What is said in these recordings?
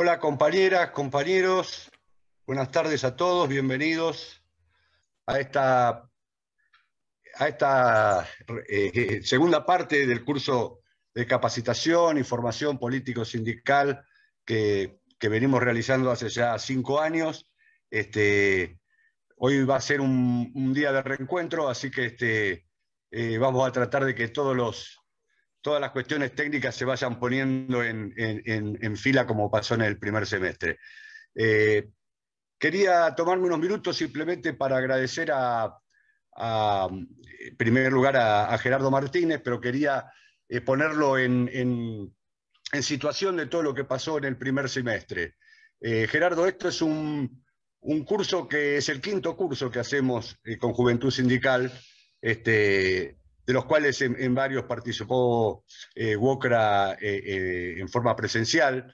Hola compañeras, compañeros, buenas tardes a todos, bienvenidos a esta segunda parte del curso de capacitación y formación político-sindical que venimos realizando hace ya 5 años. Hoy va a ser un día de reencuentro, así que vamos a tratar de que todas las cuestiones técnicas se vayan poniendo en fila como pasó en el primer semestre. Eh, Quería tomarme unos minutos simplemente para agradecer en primer lugar a Gerardo Martínez, pero quería ponerlo en situación de todo lo que pasó en el primer semestre. Gerardo, esto es un curso que es el quinto curso que hacemos con Juventud Sindical, de los cuales en varios participó WOCRA en forma presencial,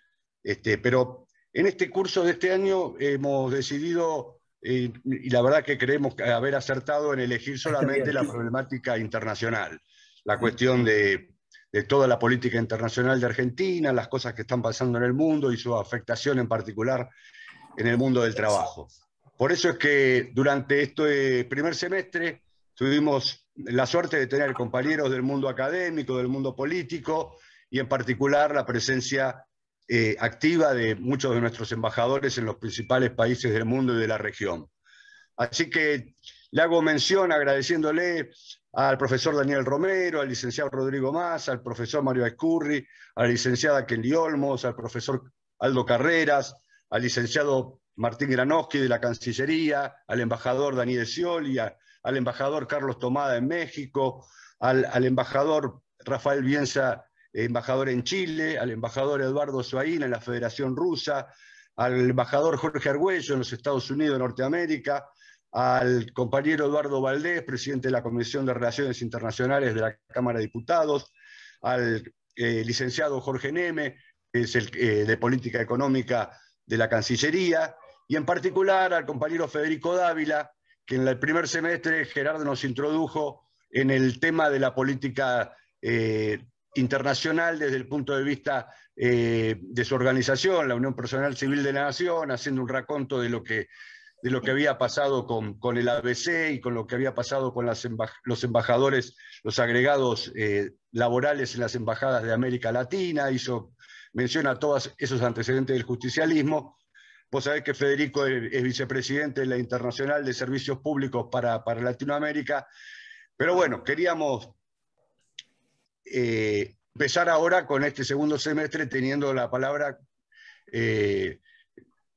pero en este curso de este año hemos decidido, y la verdad que creemos haber acertado en elegir Ahí está solamente bien. la problemática internacional, la cuestión de toda la política internacional de Argentina, las cosas que están pasando en el mundo y su afectación en particular en el mundo del trabajo. Por eso es que durante este primer semestre tuvimos la suerte de tener compañeros del mundo académico, del mundo político y en particular la presencia activa de muchos de nuestros embajadores en los principales países del mundo y de la región. Así que le hago mención agradeciéndole al profesor Daniel Romero, al licenciado Rodrigo Mas, al profesor Mario Escurri, a la licenciada Kelly Olmos, al profesor Aldo Carreras, al licenciado Martín Granowski de la Cancillería, al embajador Daniel Scioli, al embajador Carlos Tomada en México, al embajador Rafael Bienza, embajador en Chile, al embajador Eduardo Soaín en la Federación Rusa, al embajador Jorge Argüello en los Estados Unidos de Norteamérica, al compañero Eduardo Valdés, presidente de la Comisión de Relaciones Internacionales de la Cámara de Diputados, al licenciado Jorge Neme, que es el de Política Económica de la Cancillería, y en particular al compañero Federico Dávila, que en el primer semestre Gerardo nos introdujo en el tema de la política internacional desde el punto de vista de su organización, la Unión Personal Civil de la Nación, haciendo un raconto de lo que había pasado con el ABC y con lo que había pasado con los embajadores, los agregados laborales en las embajadas de América Latina, menciona todos esos antecedentes del justicialismo. Vos sabés que Federico es vicepresidente de la Internacional de Servicios Públicos para Latinoamérica, pero bueno, queríamos empezar ahora con este segundo semestre teniendo la palabra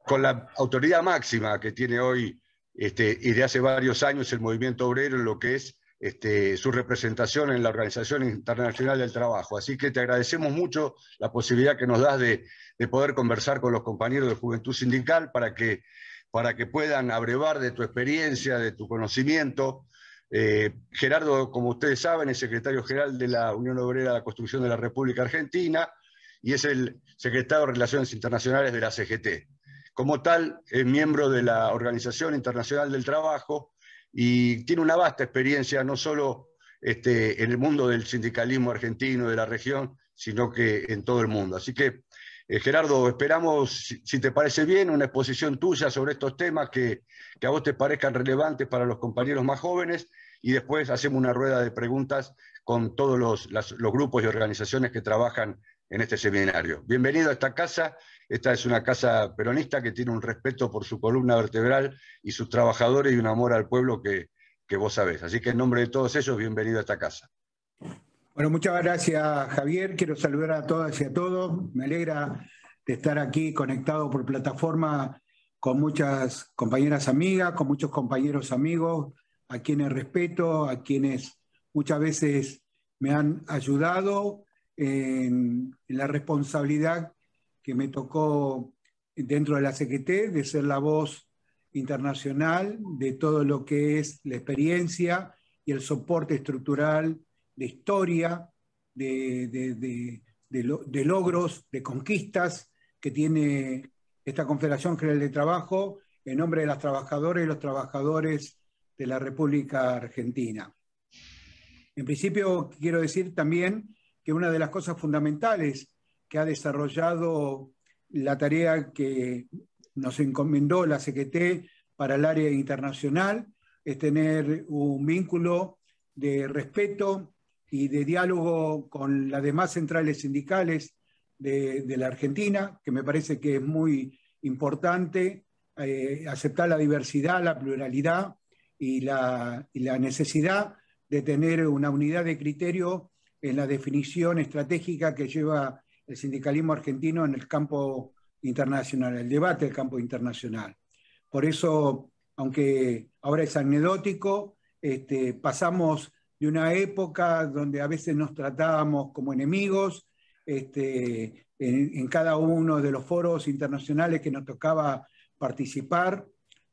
con la autoridad máxima que tiene hoy y de hace varios años el movimiento obrero en lo que es su representación en la Organización Internacional del Trabajo. Así que te agradecemos mucho la posibilidad que nos das de poder conversar con los compañeros de Juventud Sindical para que puedan abrevar de tu experiencia, de tu conocimiento. Gerardo, como ustedes saben, es secretario general de la Unión Obrera de la Construcción de la República Argentina y es el secretario de Relaciones Internacionales de la CGT. Como tal, es miembro de la Organización Internacional del Trabajo y tiene una vasta experiencia no solo en el mundo del sindicalismo argentino, de la región, sino que en todo el mundo. Así que, Gerardo, esperamos, si te parece bien, una exposición tuya sobre estos temas que a vos te parezcan relevantes para los compañeros más jóvenes y después hacemos una rueda de preguntas con todos los grupos y organizaciones que trabajan en este seminario. Bienvenido a esta casa. Esta es una casa peronista que tiene un respeto por su columna vertebral y sus trabajadores y un amor al pueblo que vos sabés. Así que en nombre de todos ellos, bienvenido a esta casa. Bueno, muchas gracias, Javier. Quiero saludar a todas y a todos. Me alegra de estar aquí conectado por plataforma con muchas compañeras amigas, con muchos compañeros amigos, a quienes respeto, a quienes muchas veces me han ayudado en la responsabilidad que me tocó dentro de la CGT de ser la voz internacional de todo lo que es la experiencia y el soporte estructural de historia, de logros, de conquistas que tiene esta Confederación General de Trabajo en nombre de las trabajadoras y los trabajadores de la República Argentina. En principio, quiero decir también que una de las cosas fundamentales que ha desarrollado la tarea que nos encomendó la CGT para el área internacional, es tener un vínculo de respeto y de diálogo con las demás centrales sindicales de la Argentina, que me parece que es muy importante aceptar la diversidad, la pluralidad y la necesidad de tener una unidad de criterio en la definición estratégica que lleva el sindicalismo argentino en el campo internacional, el debate del campo internacional. Por eso, aunque ahora es anecdótico, pasamos de una época donde a veces nos tratábamos como enemigos, en cada uno de los foros internacionales que nos tocaba participar,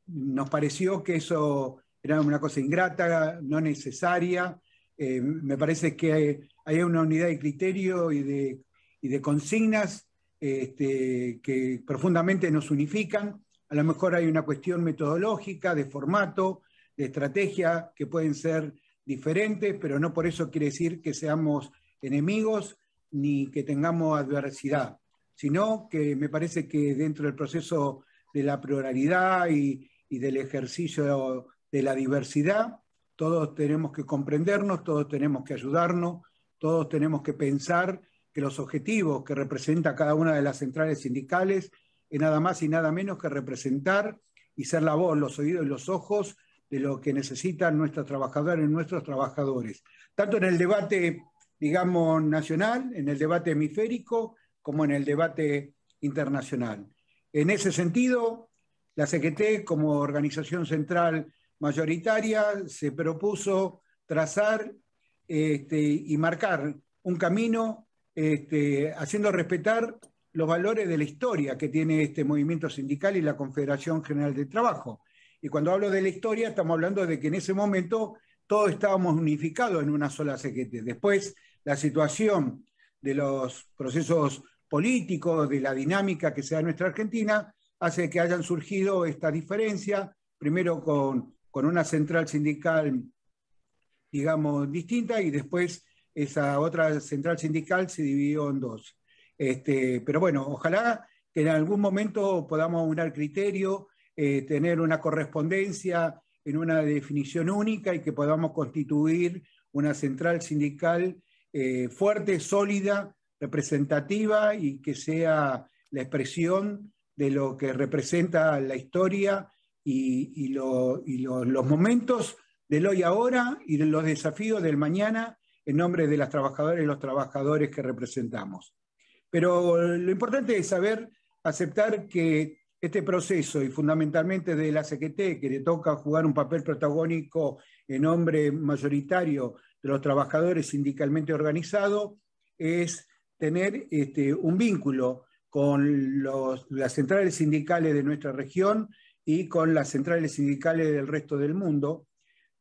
nos pareció que eso era una cosa ingrata, no necesaria. Me parece que hay una unidad de criterio y de consignas que profundamente nos unifican. A lo mejor hay una cuestión metodológica, de formato, de estrategia, que pueden ser diferentes, pero no por eso quiere decir que seamos enemigos ni que tengamos adversidad, sino que me parece que dentro del proceso de la pluralidad y del ejercicio de la diversidad, todos tenemos que comprendernos, todos tenemos que ayudarnos, todos tenemos que pensar que los objetivos que representa cada una de las centrales sindicales es nada más y nada menos que representar y ser la voz, los oídos y los ojos de lo que necesitan nuestras trabajadoras y nuestros trabajadores, tanto en el debate, digamos, nacional, en el debate hemisférico, como en el debate internacional. En ese sentido, la CGT, como organización central mayoritaria, se propuso trazar y marcar un camino haciendo respetar los valores de la historia que tiene este movimiento sindical y la Confederación General del Trabajo. Y cuando hablo de la historia, estamos hablando de que en ese momento todos estábamos unificados en una sola CGT. Después, la situación de los procesos políticos, de la dinámica que se da en nuestra Argentina, hace que hayan surgido esta diferencia, primero con una central sindical, digamos, distinta, y después esa otra central sindical se dividió en dos. Pero bueno, ojalá que en algún momento podamos unir criterio, tener una correspondencia en una definición única y que podamos constituir una central sindical fuerte, sólida, representativa y que sea la expresión de lo que representa la historia y los momentos del hoy ahora y de los desafíos del mañana en nombre de las trabajadoras y los trabajadores que representamos. Pero lo importante es saber aceptar que este proceso, y fundamentalmente de la CGT, que le toca jugar un papel protagónico en nombre mayoritario de los trabajadores sindicalmente organizados, es tener un vínculo con las centrales sindicales de nuestra región y con las centrales sindicales del resto del mundo,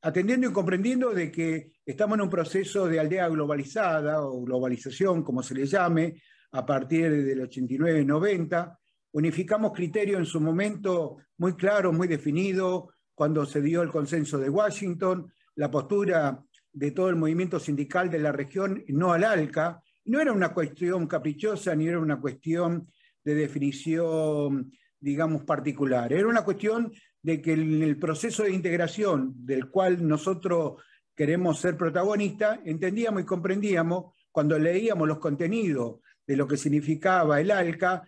atendiendo y comprendiendo de que estamos en un proceso de aldea globalizada o globalización, como se le llame, a partir del 89-90, unificamos criterios en su momento muy claro, muy definido, cuando se dio el consenso de Washington, la postura de todo el movimiento sindical de la región, no al ALCA. No era una cuestión caprichosa, ni era una cuestión de definición, digamos, particular. Era una cuestión de que en el proceso de integración del cual nosotros queremos ser protagonistas, entendíamos y comprendíamos, cuando leíamos los contenidos de lo que significaba el ALCA,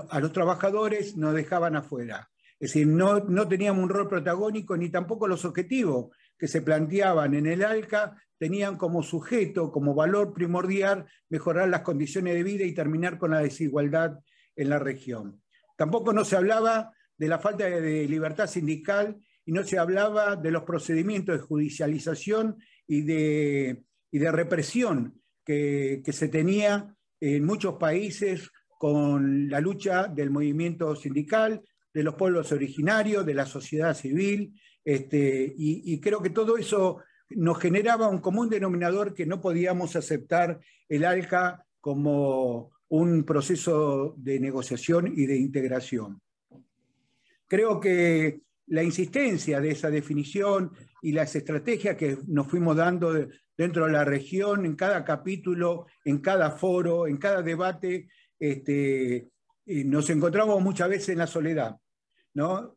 a los trabajadores nos dejaban afuera. Es decir, no teníamos un rol protagónico ni tampoco los objetivos que se planteaban en el ALCA tenían como sujeto, como valor primordial, mejorar las condiciones de vida y terminar con la desigualdad en la región. Tampoco no se hablaba de la falta de libertad sindical y no se hablaba de los procedimientos de judicialización y de represión que se tenía en muchos países con la lucha del movimiento sindical, de los pueblos originarios, de la sociedad civil, y creo que todo eso nos generaba un común denominador que no podíamos aceptar el ALCA como un proceso de negociación y de integración. Creo que la insistencia de esa definición y las estrategias que nos fuimos dando dentro de la región, en cada capítulo, en cada foro, en cada debate, nos encontramos muchas veces en la soledad, ¿no?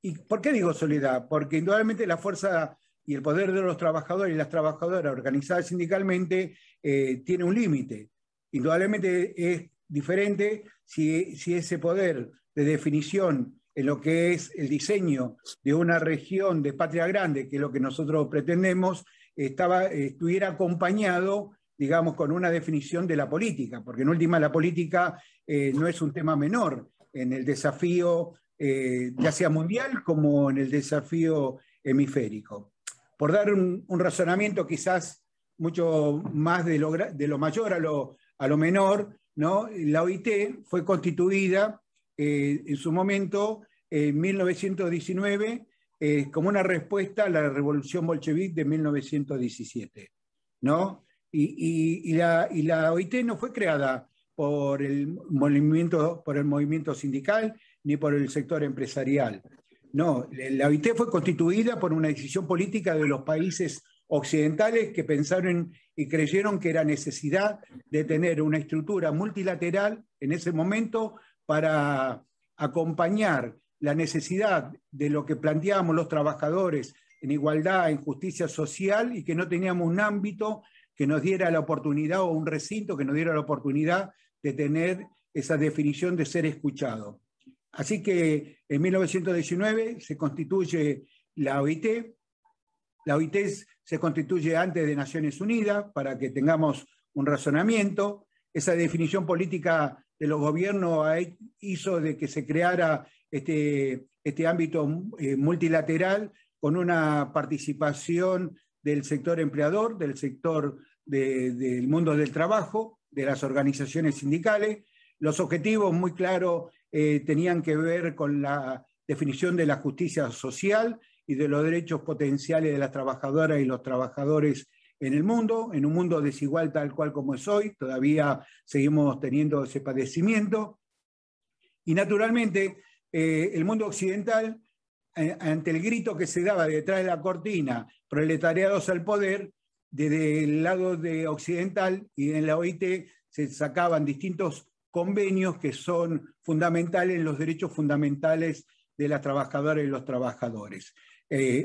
¿Y por qué digo soledad? Porque indudablemente la fuerza y el poder de los trabajadores y las trabajadoras organizadas sindicalmente tiene un límite. Indudablemente es diferente si ese poder de definición en lo que es el diseño de una región de patria grande, que es lo que nosotros pretendemos, estuviera acompañado, digamos, con una definición de la política, porque en última la política no es un tema menor en el desafío, ya sea mundial como en el desafío hemisférico. Por dar un razonamiento quizás mucho más de lo mayor a lo menor, ¿no? La OIT fue constituida en su momento, en 1919, como una respuesta a la revolución bolchevique de 1917, ¿no? Y la OIT no fue creada por el movimiento sindical ni por el sector empresarial. No, la OIT fue constituida por una decisión política de los países occidentales que pensaron y creyeron que era necesidad de tener una estructura multilateral en ese momento para acompañar la necesidad de lo que planteábamos los trabajadores en igualdad, en justicia social, y que no teníamos un ámbito que nos diera la oportunidad o un recinto que nos diera la oportunidad de tener esa definición de ser escuchado. Así que en 1919 se constituye la OIT. La OIT se constituye antes de Naciones Unidas para que tengamos un razonamiento. Esa definición política de los gobiernos hizo de que se creara este ámbito multilateral con una participación del sector empleador, del sector del mundo del trabajo, de las organizaciones sindicales. Los objetivos muy claros tenían que ver con la definición de la justicia social y de los derechos potenciales de las trabajadoras y los trabajadores en el mundo, en un mundo desigual tal cual como es hoy. Todavía seguimos teniendo ese padecimiento. Y naturalmente, el mundo occidental, ante el grito que se daba detrás de la cortina, proletariados al poder, desde el lado occidental y en la OIT se sacaban distintos convenios que son fundamentales en los derechos fundamentales de las trabajadoras y los trabajadores.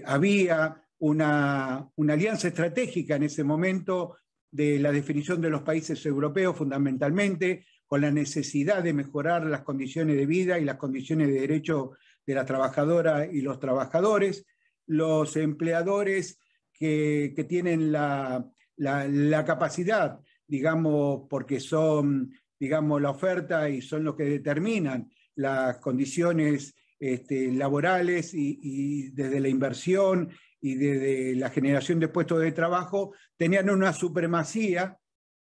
Había una alianza estratégica en ese momento de la definición de los países europeos fundamentalmente, con la necesidad de mejorar las condiciones de vida y las condiciones de derecho de las trabajadoras y los trabajadores. Los empleadores que tienen la capacidad, digamos, porque son, digamos, la oferta y son los que determinan las condiciones laborales y desde la inversión y desde la generación de puestos de trabajo, tenían una supremacía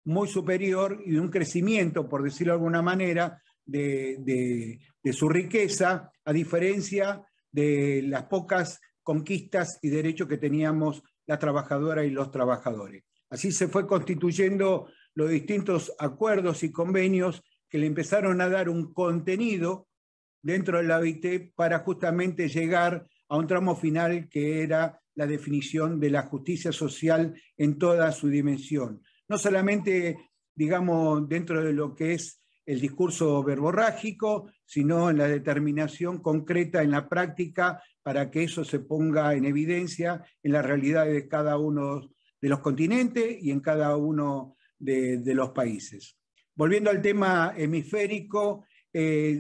muy superior y un crecimiento, por decirlo de alguna manera, de su riqueza, a diferencia de las pocas conquistas y derechos que teníamos las trabajadoras y los trabajadores. Así se fue constituyendo los distintos acuerdos y convenios que le empezaron a dar un contenido dentro de la OIT para justamente llegar a un tramo final que era la definición de la justicia social en toda su dimensión. No solamente, digamos, dentro de lo que es el discurso verborrágico, sino en la determinación concreta en la práctica para que eso se ponga en evidencia en la realidad de cada uno de los continentes y en cada uno de los países. Volviendo al tema hemisférico,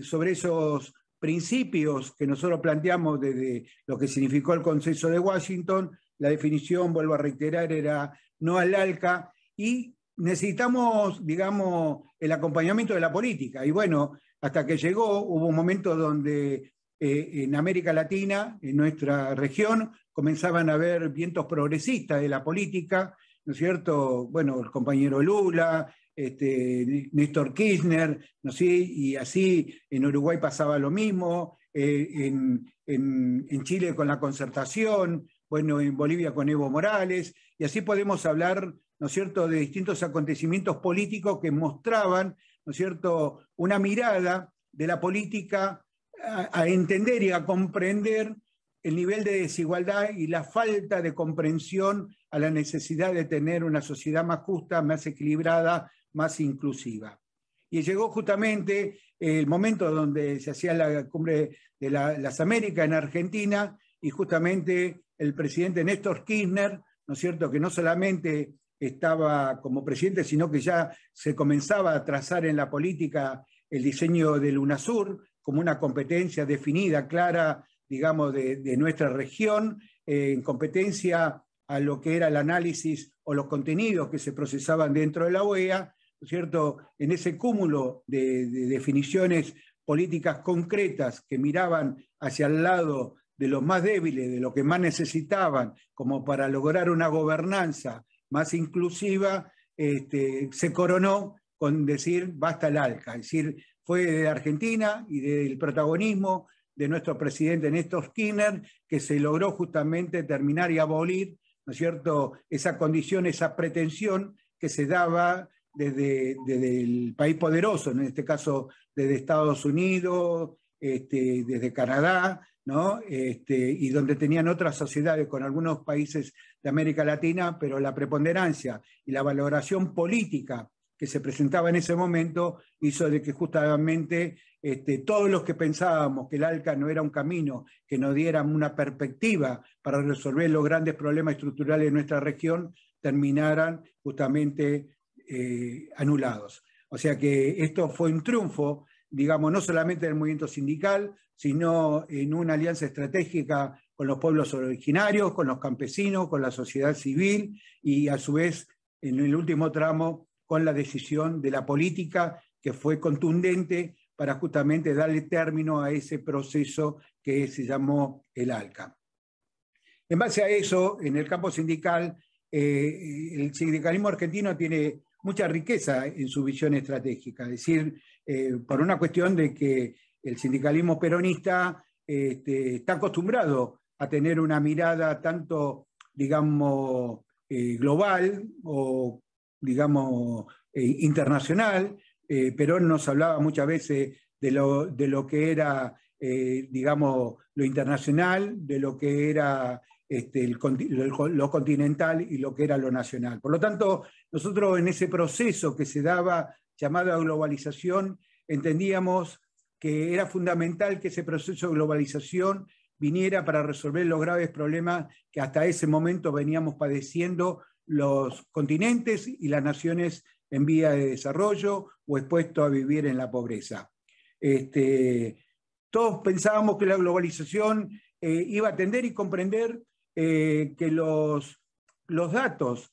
sobre esos principios que nosotros planteamos desde lo que significó el Consenso de Washington, la definición, vuelvo a reiterar, era no al ALCA, y necesitamos, digamos, el acompañamiento de la política. Y bueno, hasta que llegó, hubo un momento donde en América Latina, en nuestra región, comenzaban a haber vientos progresistas de la política, ¿no es cierto? Bueno, el compañero Lula, Néstor Kirchner, ¿no sé? Y así en Uruguay pasaba lo mismo, en Chile con la Concertación, bueno, en Bolivia con Evo Morales, y así podemos hablar, ¿no es cierto?, de distintos acontecimientos políticos que mostraban, ¿no es cierto?, una mirada de la política a entender y a comprender el nivel de desigualdad y la falta de comprensión a la necesidad de tener una sociedad más justa, más equilibrada, más inclusiva. Y llegó justamente el momento donde se hacía la cumbre de las Américas en Argentina, y justamente el presidente Néstor Kirchner, ¿no es cierto?, que no solamente estaba como presidente, sino que ya se comenzaba a trazar en la política el diseño del UNASUR como una competencia definida, clara, digamos, de nuestra región, en competencia a lo que era el análisis o los contenidos que se procesaban dentro de la OEA, ¿no es cierto?, en ese cúmulo de definiciones políticas concretas que miraban hacia el lado de los más débiles, de lo que más necesitaban, como para lograr una gobernanza más inclusiva, se coronó con decir basta el ALCA. Es decir, fue de Argentina y del protagonismo de nuestro presidente Néstor Kirchner que se logró justamente terminar y abolir, ¿no es cierto?, esa condición, esa pretensión que se daba desde el país poderoso, en este caso desde Estados Unidos, desde Canadá, ¿no? Y donde tenían otras sociedades con algunos países de América Latina, pero la preponderancia y la valoración política que se presentaba en ese momento hizo de que justamente todos los que pensábamos que el ALCA no era un camino que nos diera una perspectiva para resolver los grandes problemas estructurales de nuestra región, terminaran justamente anulados. O sea que esto fue un triunfo, digamos, no solamente del movimiento sindical, sino en una alianza estratégica con los pueblos originarios, con los campesinos, con la sociedad civil y a su vez, en el último tramo, con la decisión de la política que fue contundente para justamente darle término a ese proceso que se llamó el ALCA. En base a eso, en el campo sindical, el sindicalismo argentino tiene mucha riqueza en su visión estratégica, es decir, por una cuestión de que el sindicalismo peronista está acostumbrado a tener una mirada tanto, digamos, global o, digamos, internacional. Perón nos hablaba muchas veces de lo que era, digamos, lo internacional, de lo que era lo continental y lo que era lo nacional. Por lo tanto, nosotros en ese proceso que se daba, llamado globalización, entendíamos que era fundamental que ese proceso de globalización viniera para resolver los graves problemas que hasta ese momento veníamos padeciendo los continentes y las naciones en vía de desarrollo o expuestos a vivir en la pobreza. Todos pensábamos que la globalización iba a atender y comprender que los datos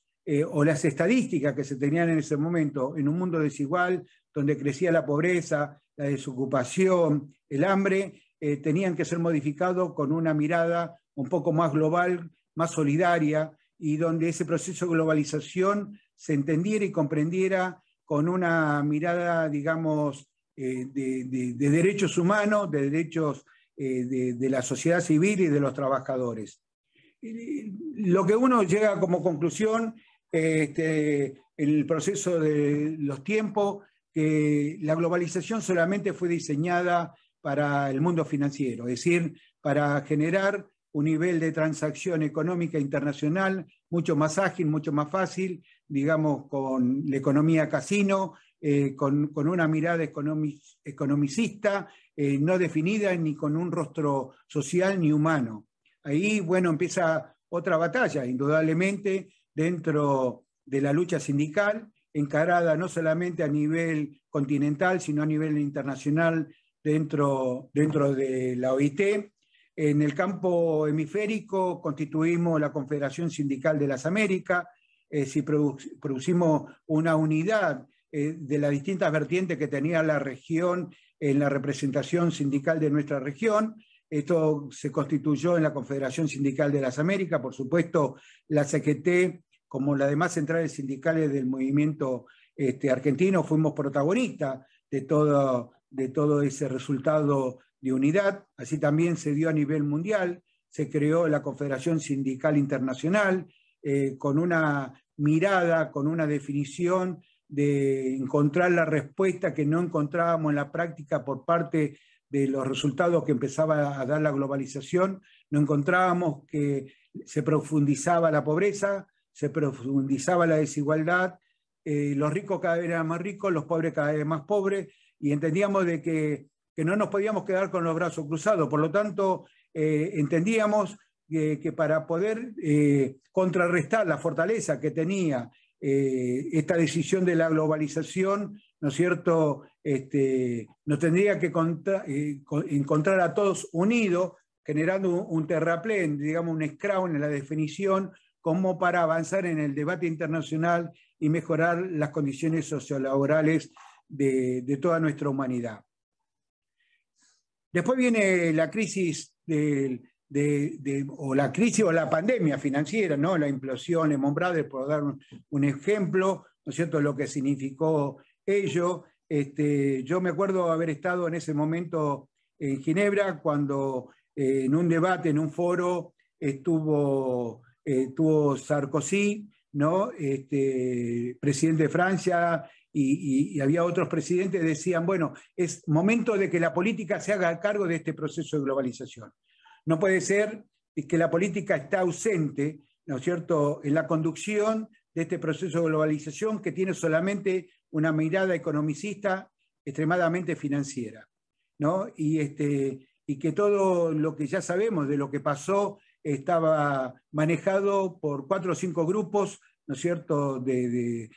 o las estadísticas que se tenían en ese momento en un mundo desigual, donde crecía la pobreza, la desocupación, el hambre, tenían que ser modificados con una mirada un poco más global, más solidaria, y donde ese proceso de globalización se entendiera y comprendiera con una mirada, digamos, de derechos humanos, de derechos de la sociedad civil y de los trabajadores. Lo que uno llega como conclusión, el proceso de los tiempos, que la globalización solamente fue diseñada para el mundo financiero, es decir, para generar un nivel de transacción económica internacional mucho más ágil, mucho más fácil, digamos, con la economía casino, con una mirada economicista, no definida ni con un rostro social ni humano. Ahí, bueno, empieza otra batalla, indudablemente, dentro de la lucha sindical, encarada no solamente a nivel continental, sino a nivel internacional dentro de la OIT. En el campo hemisférico constituimos la Confederación Sindical de las Américas, si producimos una unidad de las distintas vertientes que tenía la región en la representación sindical de nuestra región. Esto se constituyó en la Confederación Sindical de las Américas, por supuesto la CGT, como las demás centrales sindicales del movimiento argentino, fuimos protagonistas de todo ese resultado de unidad. Así también se dio a nivel mundial, se creó la Confederación Sindical Internacional, con una mirada, con una definición de encontrar la respuesta que no encontrábamos en la práctica por parte de los resultados que empezaba a dar la globalización. No encontrábamos que se profundizaba la pobreza, se profundizaba la desigualdad, los ricos cada vez eran más ricos, los pobres cada vez más pobres, y entendíamos de que no nos podíamos quedar con los brazos cruzados. Por lo tanto, entendíamos que para poder contrarrestar la fortaleza que tenía esta decisión de la globalización, ¿no es cierto?, nos tendría que encontrar a todos unidos, generando un terraplén, digamos, un escalón en la definición, como para avanzar en el debate internacional y mejorar las condiciones sociolaborales de toda nuestra humanidad. Después viene la crisis o la crisis o la pandemia financiera, ¿no? La implosión Lehman Brothers, por dar un ejemplo, ¿no es cierto?, lo que significó ello. Yo me acuerdo haber estado en ese momento en Ginebra cuando en un debate, en un foro, estuvo Sarkozy, ¿no?, presidente de Francia, y había otros presidentes que decían, bueno, es momento de que la política se haga cargo de este proceso de globalización. No puede ser que la política esté ausente, ¿no es cierto?, en la conducción de este proceso de globalización que tiene solamente una mirada economicista extremadamente financiera, ¿no? Y que todo lo que ya sabemos de lo que pasó estaba manejado por 4 o 5 grupos, ¿no es cierto?, de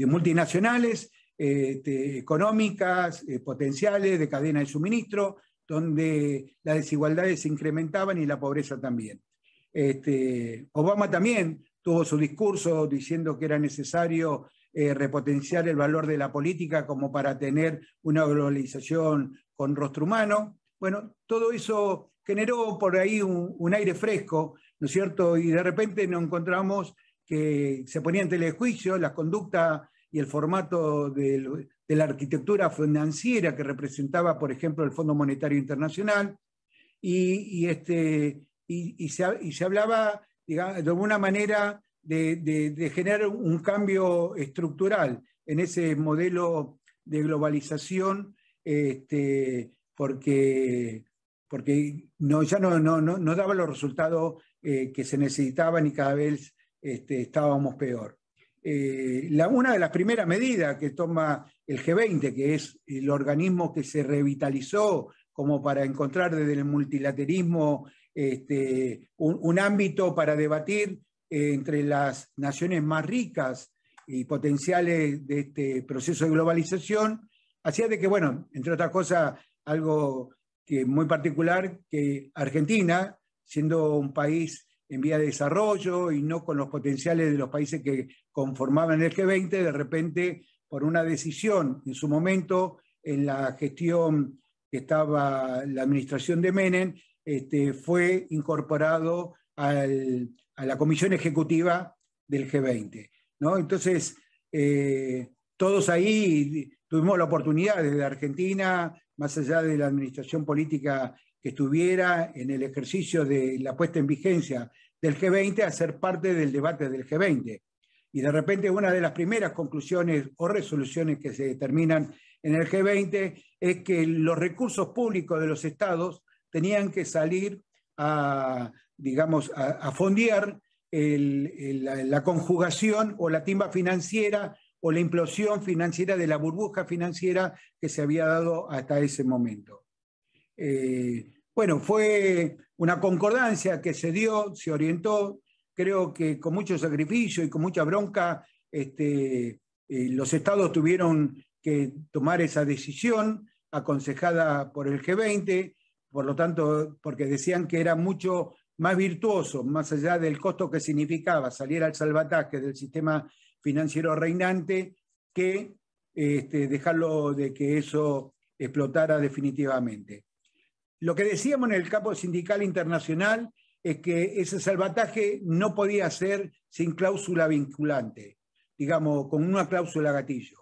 multinacionales, económicas, potenciales, de cadena de suministro, donde las desigualdades se incrementaban y la pobreza también. Obama también tuvo su discurso diciendo que era necesario repotenciar el valor de la política como para tener una globalización con rostro humano. Bueno, todo eso generó por ahí un aire fresco, ¿no es cierto? Y de repente nos encontramos que se ponía en telejuicio la conducta y el formato de la arquitectura financiera que representaba, por ejemplo, el Fondo Monetario Internacional, y se hablaba, digamos, de alguna manera de generar un cambio estructural en ese modelo de globalización, porque ya no daba los resultados que se necesitaban y cada vez estábamos peor. Una de las primeras medidas que toma el G20, que es el organismo que se revitalizó como para encontrar desde el multilateralismo un ámbito para debatir entre las naciones más ricas y potenciales de este proceso de globalización, hacía de que, bueno, entre otras cosas, algo que muy particular, que Argentina, siendo un país en vía de desarrollo y no con los potenciales de los países que conformaban el G20, de repente, por una decisión en su momento, en la gestión que estaba la administración de Menem, fue incorporado a la comisión ejecutiva del G20, ¿no? Entonces, todos ahí tuvimos la oportunidad desde Argentina, más allá de la administración política que estuviera en el ejercicio de la puesta en vigencia del G20, a ser parte del debate del G20. Y de repente una de las primeras conclusiones o resoluciones que se determinan en el G20 es que los recursos públicos de los estados tenían que salir a fondear la conjugación o la timba financiera o la implosión financiera de la burbuja financiera que se había dado hasta ese momento. Bueno, fue una concordancia que se dio, se orientó, creo que con mucho sacrificio y con mucha bronca, los estados tuvieron que tomar esa decisión aconsejada por el G20, por lo tanto, porque decían que era mucho más virtuoso, más allá del costo que significaba salir al salvataje del sistema financiero reinante, que dejarlo de que eso explotara definitivamente. Lo que decíamos en el campo sindical internacional es que ese salvataje no podía ser sin cláusula vinculante, digamos, con una cláusula gatillo.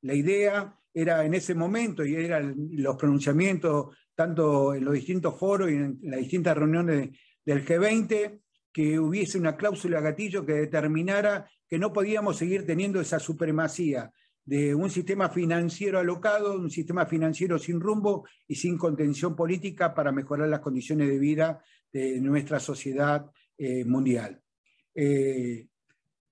La idea era en ese momento, y eran los pronunciamientos tanto en los distintos foros y en las distintas reuniones del G20, que hubiese una cláusula gatillo que determinara que no podíamos seguir teniendo esa supremacía de un sistema financiero alocado, un sistema financiero sin rumbo y sin contención política para mejorar las condiciones de vida de nuestra sociedad mundial.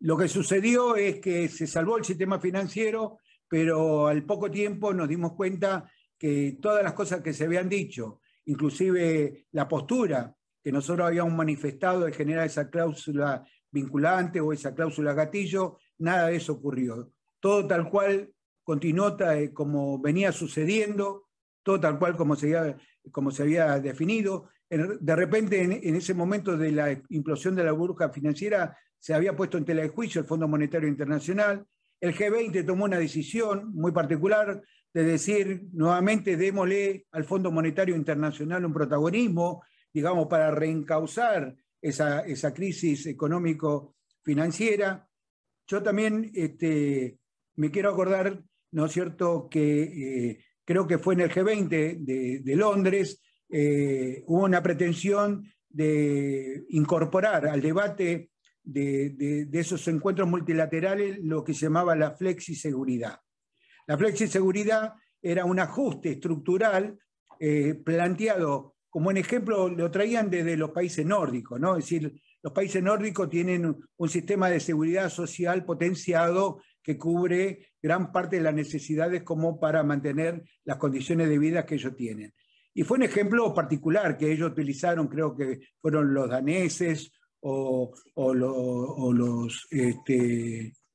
Lo que sucedió es que se salvó el sistema financiero, pero al poco tiempo nos dimos cuenta que todas las cosas que se habían dicho, inclusive la postura que nosotros habíamos manifestado de generar esa cláusula vinculante o esa cláusula gatillo, nada de eso ocurrió. Todo tal cual continuó como venía sucediendo, todo tal cual como se había definido. De repente, en ese momento de la implosión de la burbuja financiera, se había puesto en tela de juicio el Fondo Monetario Internacional. El G20 tomó una decisión muy particular de decir, nuevamente, démosle al Fondo Monetario Internacional un protagonismo, digamos, para reencauzar esa crisis económico-financiera. Yo también me quiero acordar, ¿no es cierto?, que creo que fue en el G20 de Londres, hubo una pretensión de incorporar al debate de esos encuentros multilaterales lo que se llamaba la flexiseguridad. La flexiseguridad era un ajuste estructural planteado como un ejemplo, lo traían desde los países nórdicos, ¿no? Es decir, los países nórdicos tienen un sistema de seguridad social potenciado que cubre gran parte de las necesidades como para mantener las condiciones de vida que ellos tienen. Y fue un ejemplo particular que ellos utilizaron, creo que fueron los daneses o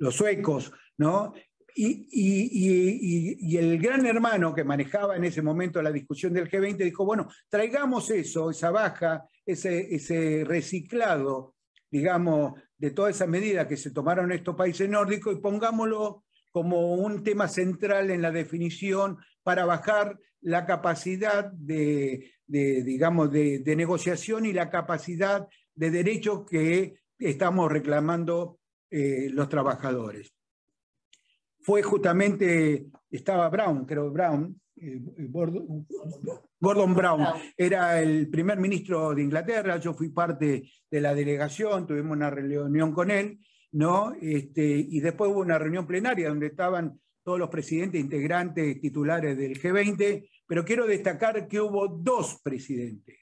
los suecos, ¿no? Y el gran hermano que manejaba en ese momento la discusión del G20 dijo, bueno, traigamos eso, esa baja, ese reciclado, digamos, de todas esas medidas que se tomaron en estos países nórdicos y pongámoslo como un tema central en la definición para bajar la capacidad digamos, de negociación y la capacidad de derechos que estamos reclamando los trabajadores. Fue justamente, estaba Brown, creo Brown, Gordon Brown, era el primer ministro de Inglaterra, yo fui parte de la delegación, tuvimos una reunión con él, ¿no? Y después hubo una reunión plenaria donde estaban todos los presidentes integrantes titulares del G20, pero quiero destacar que hubo dos presidentes,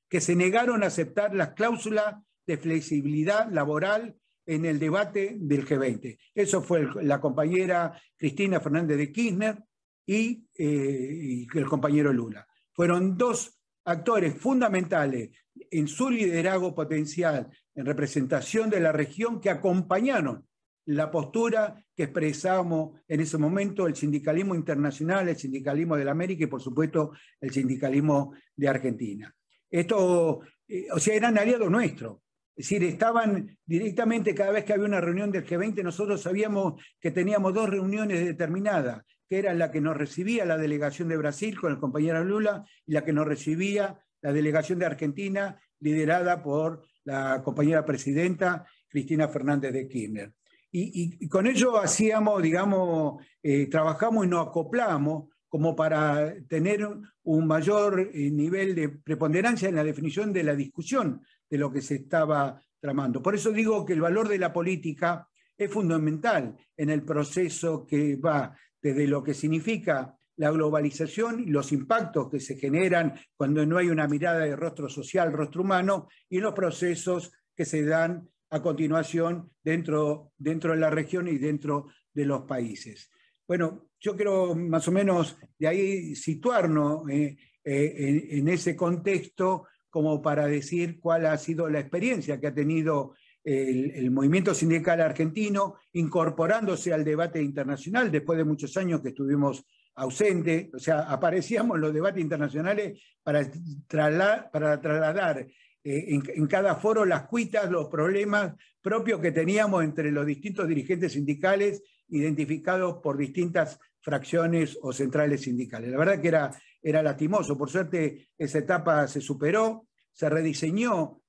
que se negaron a aceptar las cláusulas de flexibilidad laboral en el debate del G20. Eso fue la compañera Cristina Fernández de Kirchner y el compañero Lula. Fueron dos actores fundamentales en su liderazgo potencial, en representación de la región, que acompañaron la postura que expresamos en ese momento el sindicalismo internacional, el sindicalismo de la América y, por supuesto, el sindicalismo de Argentina. Esto, o sea, eran aliados nuestros. Es decir, estaban directamente, cada vez que había una reunión del G20, nosotros sabíamos que teníamos dos reuniones determinadas, que era la que nos recibía la delegación de Brasil con el compañero Lula y la que nos recibía la delegación de Argentina, liderada por la compañera presidenta Cristina Fernández de Kirchner. Y con ello hacíamos, digamos, trabajamos y nos acoplamos como para tener un mayor nivel de preponderancia en la definición de la discusión de lo que se estaba tramando. Por eso digo que el valor de la política es fundamental en el proceso que va desde lo que significa la globalización y los impactos que se generan cuando no hay una mirada de rostro social, rostro humano, y los procesos que se dan a continuación dentro de la región y dentro de los países. Bueno, yo quiero más o menos de ahí situarnos en ese contexto como para decir cuál ha sido la experiencia que ha tenido el movimiento sindical argentino incorporándose al debate internacional después de muchos años que estuvimos ausentes. O sea, aparecíamos en los debates internacionales para trasladar en cada foro las cuitas, los problemas propios que teníamos entre los distintos dirigentes sindicales identificados por distintas fracciones o centrales sindicales. La verdad que era lastimoso. Por suerte esa etapa se superó, se rediseñó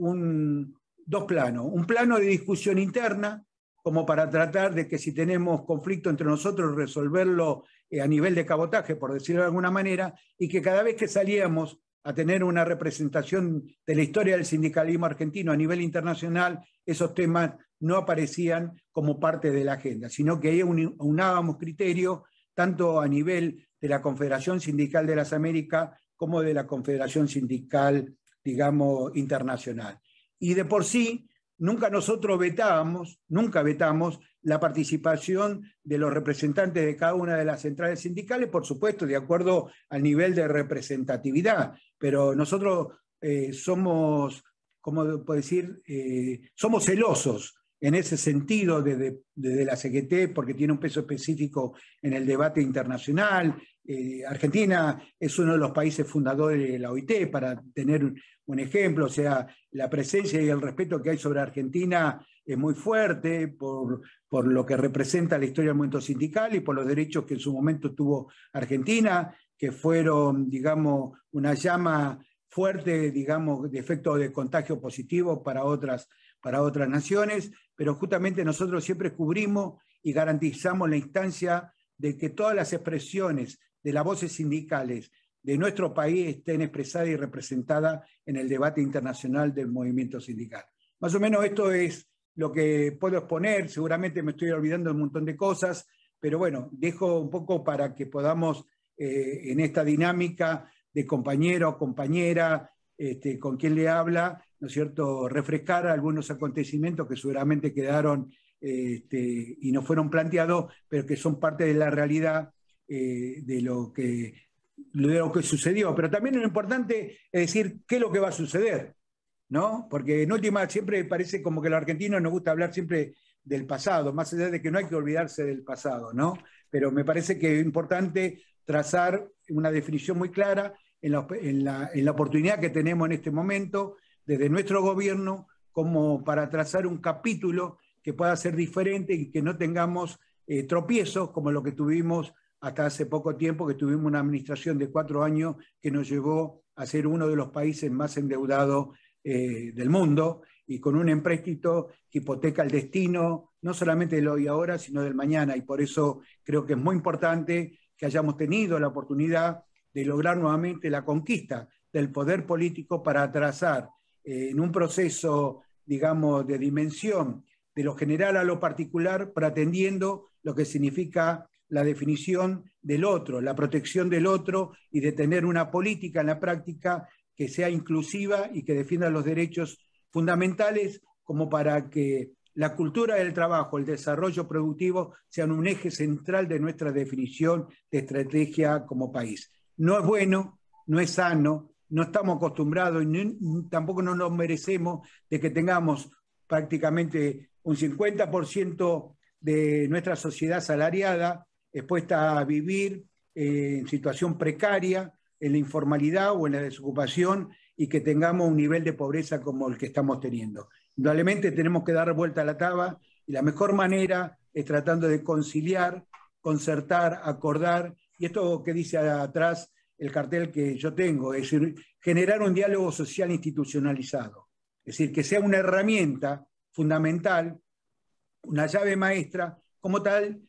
dos planos. Un plano de discusión interna, como para tratar de que si tenemos conflicto entre nosotros, resolverlo a nivel de cabotaje, por decirlo de alguna manera, y que cada vez que salíamos a tener una representación de la historia del sindicalismo argentino a nivel internacional, esos temas no aparecían como parte de la agenda, sino que ahí unábamos criterios tanto a nivel de la Confederación Sindical de las Américas como de la Confederación Sindical, digamos, internacional. Y de por sí, nunca nosotros nunca vetamos la participación de los representantes de cada una de las centrales sindicales, por supuesto, de acuerdo al nivel de representatividad, pero nosotros somos, ¿cómo puedo decir? Somos celosos en ese sentido desde la CGT, porque tiene un peso específico en el debate internacional. Argentina es uno de los países fundadores de la OIT, para tener un ejemplo, o sea, la presencia y el respeto que hay sobre Argentina es muy fuerte por lo que representa la historia del movimiento sindical y por los derechos que en su momento tuvo Argentina, que fueron, digamos, una llama fuerte, digamos, de efecto de contagio positivo para otras naciones, pero justamente nosotros siempre cubrimos y garantizamos la instancia de que todas las expresiones de las voces sindicales de nuestro país estén expresadas y representadas en el debate internacional del movimiento sindical. Más o menos esto es lo que puedo exponer, seguramente me estoy olvidando de un montón de cosas, pero bueno, dejo un poco para que podamos en esta dinámica de compañero o compañera, con quien le habla, ¿no es cierto?, refrescar algunos acontecimientos que seguramente quedaron y no fueron planteados, pero que son parte de la realidad de lo que sucedió. Pero también lo importante es decir qué es lo que va a suceder, ¿no? Porque en última siempre parece como que a los argentinos nos gusta hablar siempre del pasado, más allá de que no hay que olvidarse del pasado, ¿no? Pero me parece que es importante trazar una definición muy clara en la oportunidad que tenemos en este momento desde nuestro gobierno como para trazar un capítulo que pueda ser diferente y que no tengamos tropiezos como lo que tuvimos hasta hace poco tiempo, que tuvimos una administración de 4 años que nos llevó a ser uno de los países más endeudados del mundo y con un empréstito que hipoteca el destino, no solamente del hoy y ahora, sino del mañana. Y por eso creo que es muy importante que hayamos tenido la oportunidad de lograr nuevamente la conquista del poder político para trazar en un proceso, digamos, de dimensión de lo general a lo particular, pretendiendo lo que significa la definición del otro, la protección del otro y de tener una política en la práctica que sea inclusiva y que defienda los derechos fundamentales como para que la cultura del trabajo, el desarrollo productivo sean un eje central de nuestra definición de estrategia como país. No es bueno, no es sano, no estamos acostumbrados y tampoco nos lo merecemos de que tengamos prácticamente un 50% de nuestra sociedad asalariada expuesta a vivir en situación precaria, en la informalidad o en la desocupación y que tengamos un nivel de pobreza como el que estamos teniendo. Indudablemente tenemos que dar vuelta a la taba y la mejor manera es tratando de conciliar, concertar, acordar, y esto que dice atrás el cartel que yo tengo, es decir, generar un diálogo social institucionalizado, es decir, que sea una herramienta fundamental, una llave maestra, como tal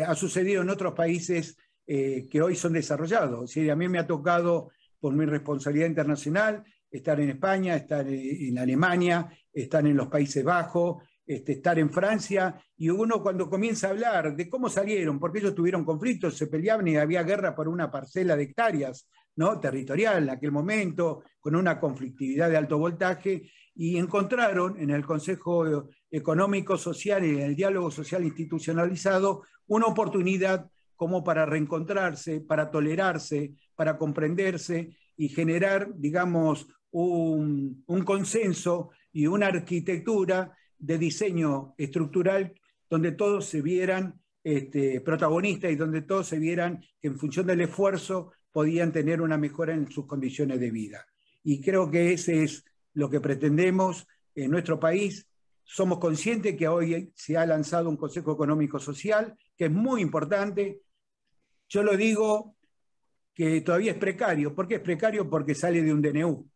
ha sucedido en otros países que hoy son desarrollados. Es decir, a mí me ha tocado, por mi responsabilidad internacional, estar en España, estar en Alemania, estar en los Países Bajos, estar en Francia, y uno cuando comienza a hablar de cómo salieron, porque ellos tuvieron conflictos, se peleaban y había guerra por una parcela de hectáreas, ¿no?, territorial en aquel momento, con una conflictividad de alto voltaje, y encontraron en el Consejo Económico Social y en el diálogo social institucionalizado una oportunidad como para reencontrarse, para tolerarse, para comprenderse y generar, digamos, un consenso y una arquitectura de diseño estructural donde todos se vieran protagonistas y donde todos se vieran que en función del esfuerzo podían tener una mejora en sus condiciones de vida. Y creo que ese es lo que pretendemos en nuestro país. Somos conscientes que hoy se ha lanzado un Consejo Económico Social, que es muy importante. Yo lo digo que todavía es precario. ¿Por qué es precario? Porque sale de un DNU.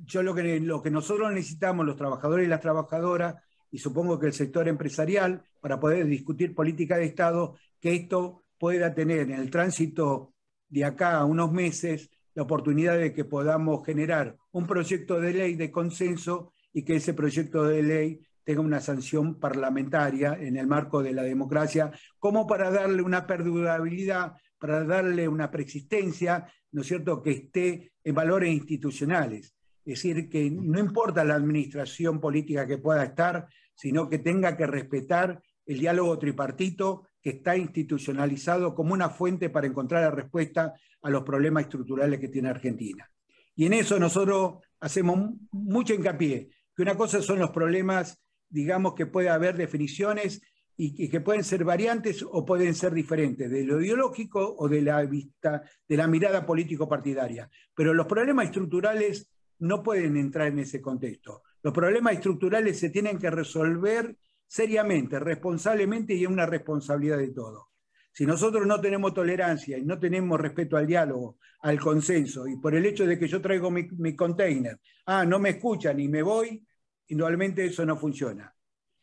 Yo lo que nosotros necesitamos, los trabajadores y las trabajadoras, y supongo que el sector empresarial, para poder discutir política de Estado, que esto pueda tener en el tránsito de acá a unos meses la oportunidad de que podamos generar un proyecto de ley de consenso y que ese proyecto de ley tenga una sanción parlamentaria en el marco de la democracia, como para darle una perdurabilidad, para darle una preexistencia, ¿no es cierto?, que esté en valores institucionales. Es decir, que no importa la administración política que pueda estar, sino que tenga que respetar el diálogo tripartito que está institucionalizado como una fuente para encontrar la respuesta a los problemas estructurales que tiene Argentina. Y en eso nosotros hacemos mucho hincapié, que una cosa son los problemas, digamos, que puede haber definiciones y que pueden ser variantes o pueden ser diferentes, de lo ideológico o de la mirada político-partidaria. Pero los problemas estructurales no pueden entrar en ese contexto. Los problemas estructurales se tienen que resolver seriamente, responsablemente y en una responsabilidad de todos. Si nosotros no tenemos tolerancia y no tenemos respeto al diálogo, al consenso, y por el hecho de que yo traigo mi container, no me escuchan y me voy, indudablemente eso no funciona.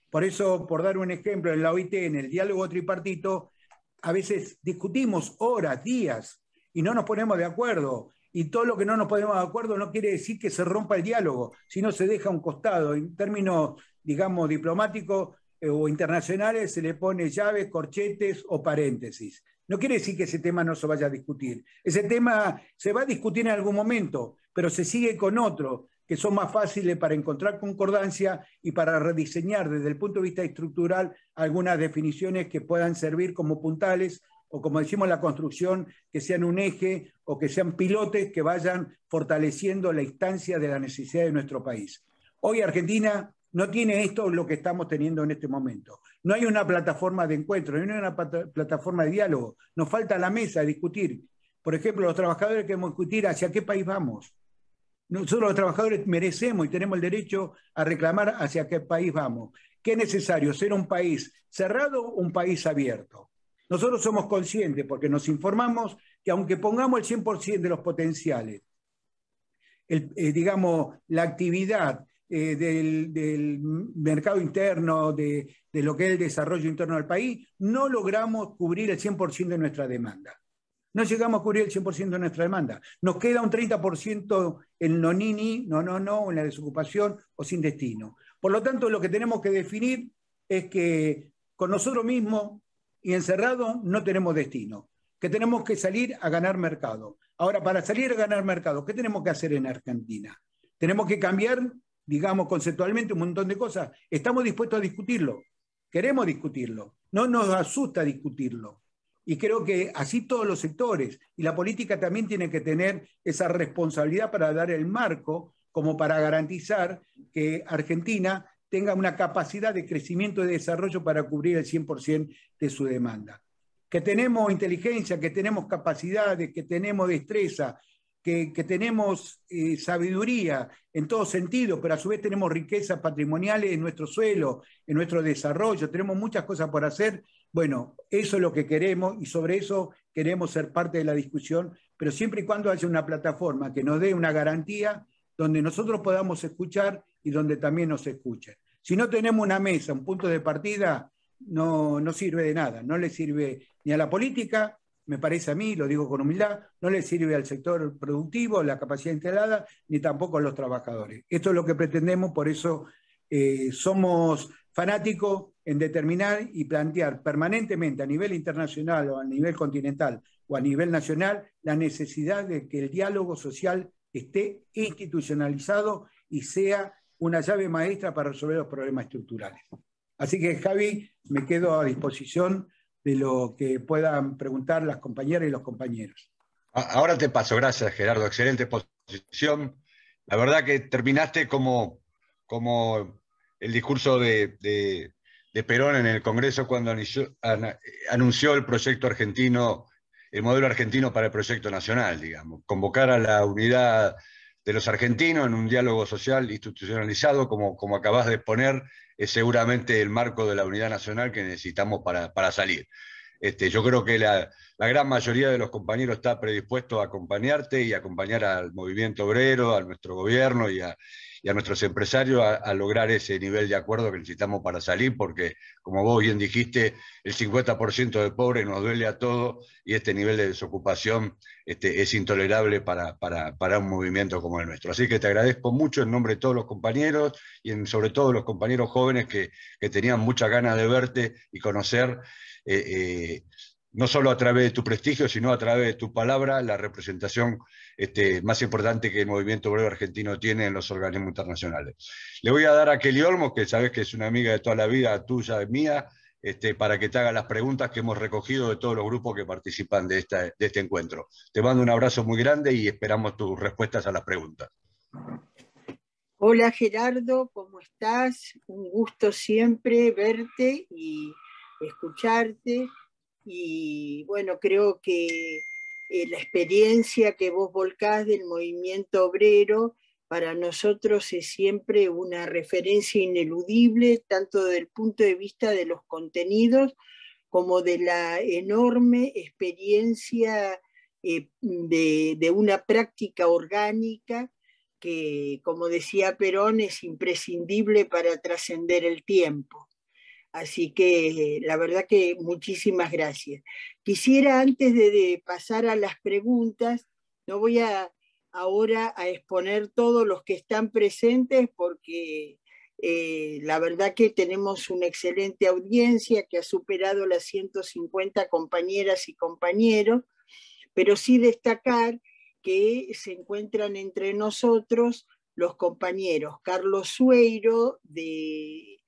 Por eso, por dar un ejemplo, en la OIT, en el diálogo tripartito, a veces discutimos horas, días, y no nos ponemos de acuerdo. Y todo lo que no nos ponemos de acuerdo no quiere decir que se rompa el diálogo, sino se deja a un costado. En términos, digamos, diplomáticos o internacionales, se le pone llaves, corchetes o paréntesis. No quiere decir que ese tema no se vaya a discutir. Ese tema se va a discutir en algún momento, pero se sigue con otro, que son más fáciles para encontrar concordancia y para rediseñar desde el punto de vista estructural algunas definiciones que puedan servir como puntales o, como decimos, la construcción, que sean un eje o que sean pilotes que vayan fortaleciendo la instancia de la necesidad de nuestro país. Hoy Argentina no tiene esto lo que estamos teniendo en este momento. No hay una plataforma de encuentro, no hay una plataforma de diálogo. Nos falta la mesa de discutir. Por ejemplo, los trabajadores queremos discutir hacia qué país vamos. Nosotros los trabajadores merecemos y tenemos el derecho a reclamar hacia qué país vamos. ¿Qué es necesario? ¿Ser un país cerrado o un país abierto? Nosotros somos conscientes, porque nos informamos, que aunque pongamos el 100% de los potenciales, digamos, la actividad del mercado interno, de lo que es el desarrollo interno del país, no logramos cubrir el 100% de nuestra demanda. No llegamos a cubrir el 100% de nuestra demanda. Nos queda un 30% en no-ni-ni, no, en la desocupación o sin destino. Por lo tanto, lo que tenemos que definir es que con nosotros mismos y encerrados no tenemos destino, que tenemos que salir a ganar mercado. Ahora, para salir a ganar mercado, ¿qué tenemos que hacer en Argentina? Tenemos que cambiar, digamos, conceptualmente un montón de cosas. Estamos dispuestos a discutirlo, queremos discutirlo, no nos asusta discutirlo. Y creo que así todos los sectores, y la política también tiene que tener esa responsabilidad para dar el marco, como para garantizar que Argentina tenga una capacidad de crecimiento y de desarrollo para cubrir el 100% de su demanda. Que tenemos inteligencia, que tenemos capacidades, que tenemos destreza, que tenemos sabiduría en todo sentido, pero a su vez tenemos riquezas patrimoniales en nuestro suelo, en nuestro desarrollo, tenemos muchas cosas por hacer. Bueno, eso es lo que queremos y sobre eso queremos ser parte de la discusión, pero siempre y cuando haya una plataforma que nos dé una garantía donde nosotros podamos escuchar y donde también nos escuchen. Si no tenemos una mesa, un punto de partida, no sirve de nada, no le sirve ni a la política, me parece a mí, lo digo con humildad, no le sirve al sector productivo, la capacidad instalada, ni tampoco a los trabajadores. Esto es lo que pretendemos, por eso somos fanáticos en determinar y plantear permanentemente a nivel internacional o a nivel continental o a nivel nacional la necesidad de que el diálogo social esté institucionalizado y sea una llave maestra para resolver los problemas estructurales. Así que, Javi, me quedo a disposición de lo que puedan preguntar las compañeras y los compañeros. Ahora te paso, gracias Gerardo, excelente exposición. La verdad que terminaste como el discurso de Perón en el Congreso cuando anunció el proyecto argentino, el modelo argentino para el proyecto nacional, digamos. Convocar a la unidad de los argentinos en un diálogo social institucionalizado, como acabas de exponer, es seguramente el marco de la unidad nacional que necesitamos para salir. Yo creo que la gran mayoría de los compañeros está predispuesto a acompañarte y acompañar al movimiento obrero, a nuestro gobierno y a nuestros empresarios a lograr ese nivel de acuerdo que necesitamos para salir, porque, como vos bien dijiste, el 50% de pobres nos duele a todos y este nivel de desocupación es intolerable para un movimiento como el nuestro. Así que te agradezco mucho en nombre de todos los compañeros y sobre todo los compañeros jóvenes que tenían muchas ganas de verte y conocer no solo a través de tu prestigio, sino a través de tu palabra, la representación más importante que el movimiento obrero argentino tiene en los organismos internacionales. Le voy a dar a Kelly Olmos, que sabes que es una amiga de toda la vida, tuya y mía, para que te haga las preguntas que hemos recogido de todos los grupos que participan de este encuentro. Te mando un abrazo muy grande y esperamos tus respuestas a las preguntas. Hola Gerardo, ¿cómo estás? Un gusto siempre verte y escucharte. Y bueno, creo que la experiencia que vos volcás del movimiento obrero para nosotros es siempre una referencia ineludible, tanto desde el punto de vista de los contenidos como de la enorme experiencia de una práctica orgánica que, como decía Perón, es imprescindible para trascender el tiempo. Así que la verdad que muchísimas gracias. Quisiera, antes de pasar a las preguntas, no voy ahora a exponer todos los que están presentes porque la verdad que tenemos una excelente audiencia que ha superado las 150 compañeras y compañeros, pero sí destacar que se encuentran entre nosotros los compañeros Carlos Sueiro, del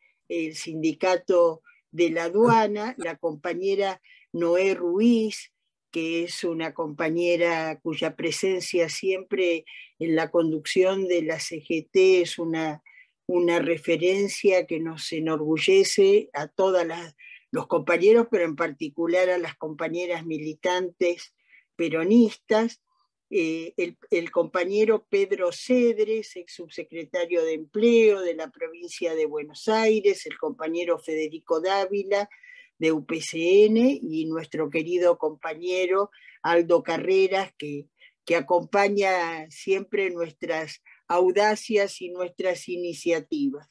sindicato de la aduana, la compañera Noé Ruiz, que es una compañera cuya presencia siempre en la conducción de la CGT es una referencia que nos enorgullece a todos los compañeros, pero en particular a las compañeras militantes peronistas, el compañero Pedro Cedres, ex subsecretario de Empleo de la provincia de Buenos Aires, el compañero Federico Dávila de UPCN y nuestro querido compañero Aldo Carreras, que acompaña siempre nuestras audacias y nuestras iniciativas.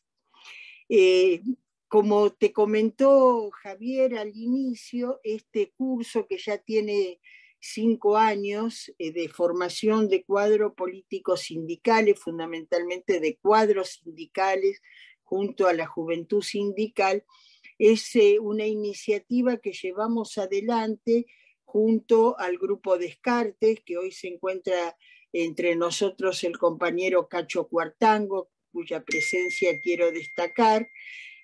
Como te comentó Javier al inicio, este curso que ya tiene 5 años de formación de cuadros políticos sindicales, fundamentalmente de cuadros sindicales, junto a la juventud sindical, es una iniciativa que llevamos adelante junto al grupo Descartes, que hoy se encuentra entre nosotros el compañero Cacho Cuartango, cuya presencia quiero destacar,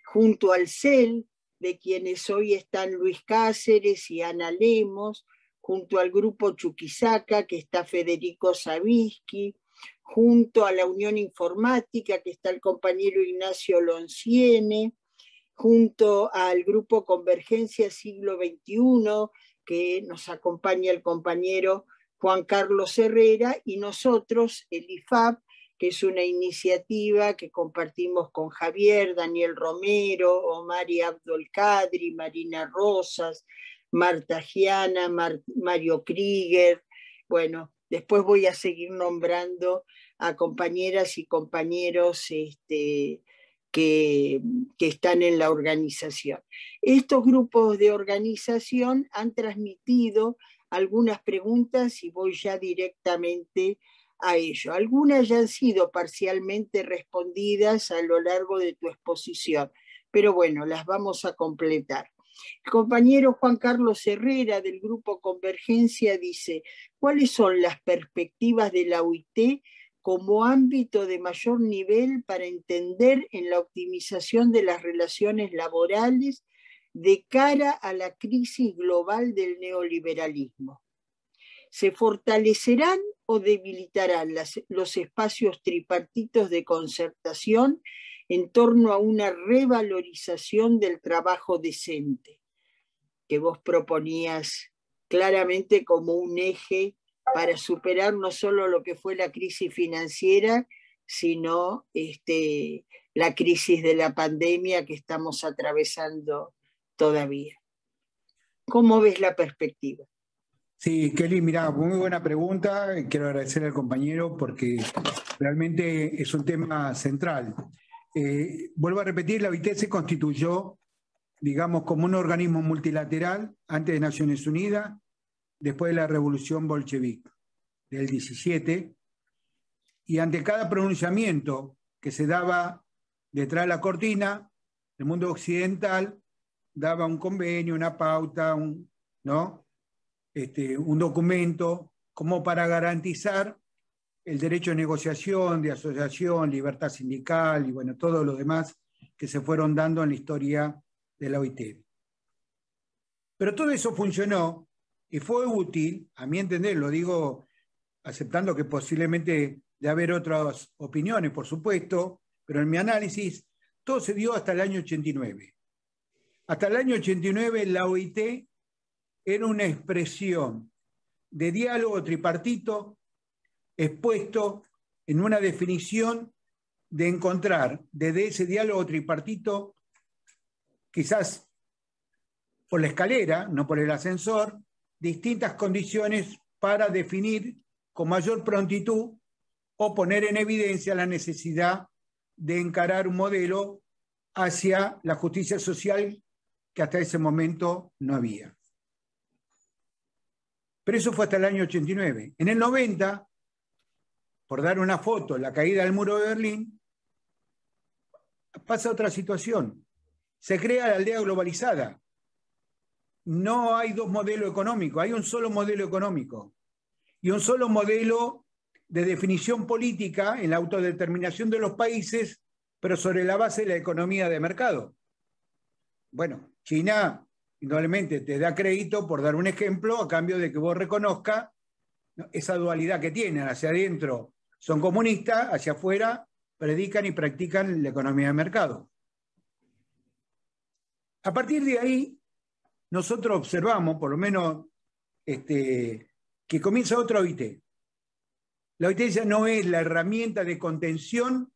junto al CEL, de quienes hoy están Luis Cáceres y Ana Lemos, junto al grupo Chuquisaca, que está Federico Savisky, junto a la Unión Informática, que está el compañero Ignacio Lonciene, junto al grupo Convergencia Siglo XXI, que nos acompaña el compañero Juan Carlos Herrera, y nosotros, el IFAP, que es una iniciativa que compartimos con Javier, Daniel Romero, Omari Abdol Kadri, Marina Rosas, Marta Giana, Mario Krieger. Bueno, después voy a seguir nombrando a compañeras y compañeros que están en la organización. Estos grupos de organización han transmitido algunas preguntas y voy ya directamente a ello. Algunas ya han sido parcialmente respondidas a lo largo de tu exposición, pero bueno, las vamos a completar. El compañero Juan Carlos Herrera del Grupo Convergencia dice: ¿cuáles son las perspectivas de la OIT como ámbito de mayor nivel para entender en la optimización de las relaciones laborales de cara a la crisis global del neoliberalismo? ¿Se fortalecerán o debilitarán los espacios tripartitos de concertación en torno a una revalorización del trabajo decente, que vos proponías claramente como un eje para superar no solo lo que fue la crisis financiera, sino la crisis de la pandemia que estamos atravesando todavía? ¿Cómo ves la perspectiva? Sí, Kelly, mira, muy buena pregunta. Quiero agradecer al compañero porque realmente es un tema central. Vuelvo a repetir, la OIT se constituyó, digamos, como un organismo multilateral antes de Naciones Unidas, después de la Revolución Bolchevique del 17, y ante cada pronunciamiento que se daba detrás de la cortina, el mundo occidental daba un convenio, una pauta, ¿no? Un documento como para garantizar el derecho de negociación, de asociación, libertad sindical y bueno, todo lo demás que se fueron dando en la historia de la OIT. Pero todo eso funcionó y fue útil, a mi entender, lo digo aceptando que posiblemente de haber otras opiniones, por supuesto, pero en mi análisis todo se dio hasta el año 89. Hasta el año 89 la OIT era una expresión de diálogo tripartito expuesto en una definición de encontrar desde ese diálogo tripartito, quizás por la escalera, no por el ascensor, distintas condiciones para definir con mayor prontitud o poner en evidencia la necesidad de encarar un modelo hacia la justicia social que hasta ese momento no había. Pero eso fue hasta el año 89. En el 90, por dar una foto, la caída del muro de Berlín, pasa otra situación. Se crea la aldea globalizada. No hay dos modelos económicos, hay un solo modelo económico y un solo modelo de definición política en la autodeterminación de los países, pero sobre la base de la economía de mercado. Bueno, China indudablemente te da crédito, por dar un ejemplo, a cambio de que vos reconozcas esa dualidad que tienen. Hacia adentro son comunistas, hacia afuera predican y practican la economía de mercado. A partir de ahí, nosotros observamos, por lo menos, que comienza otra OIT. La OIT ya no es la herramienta de contención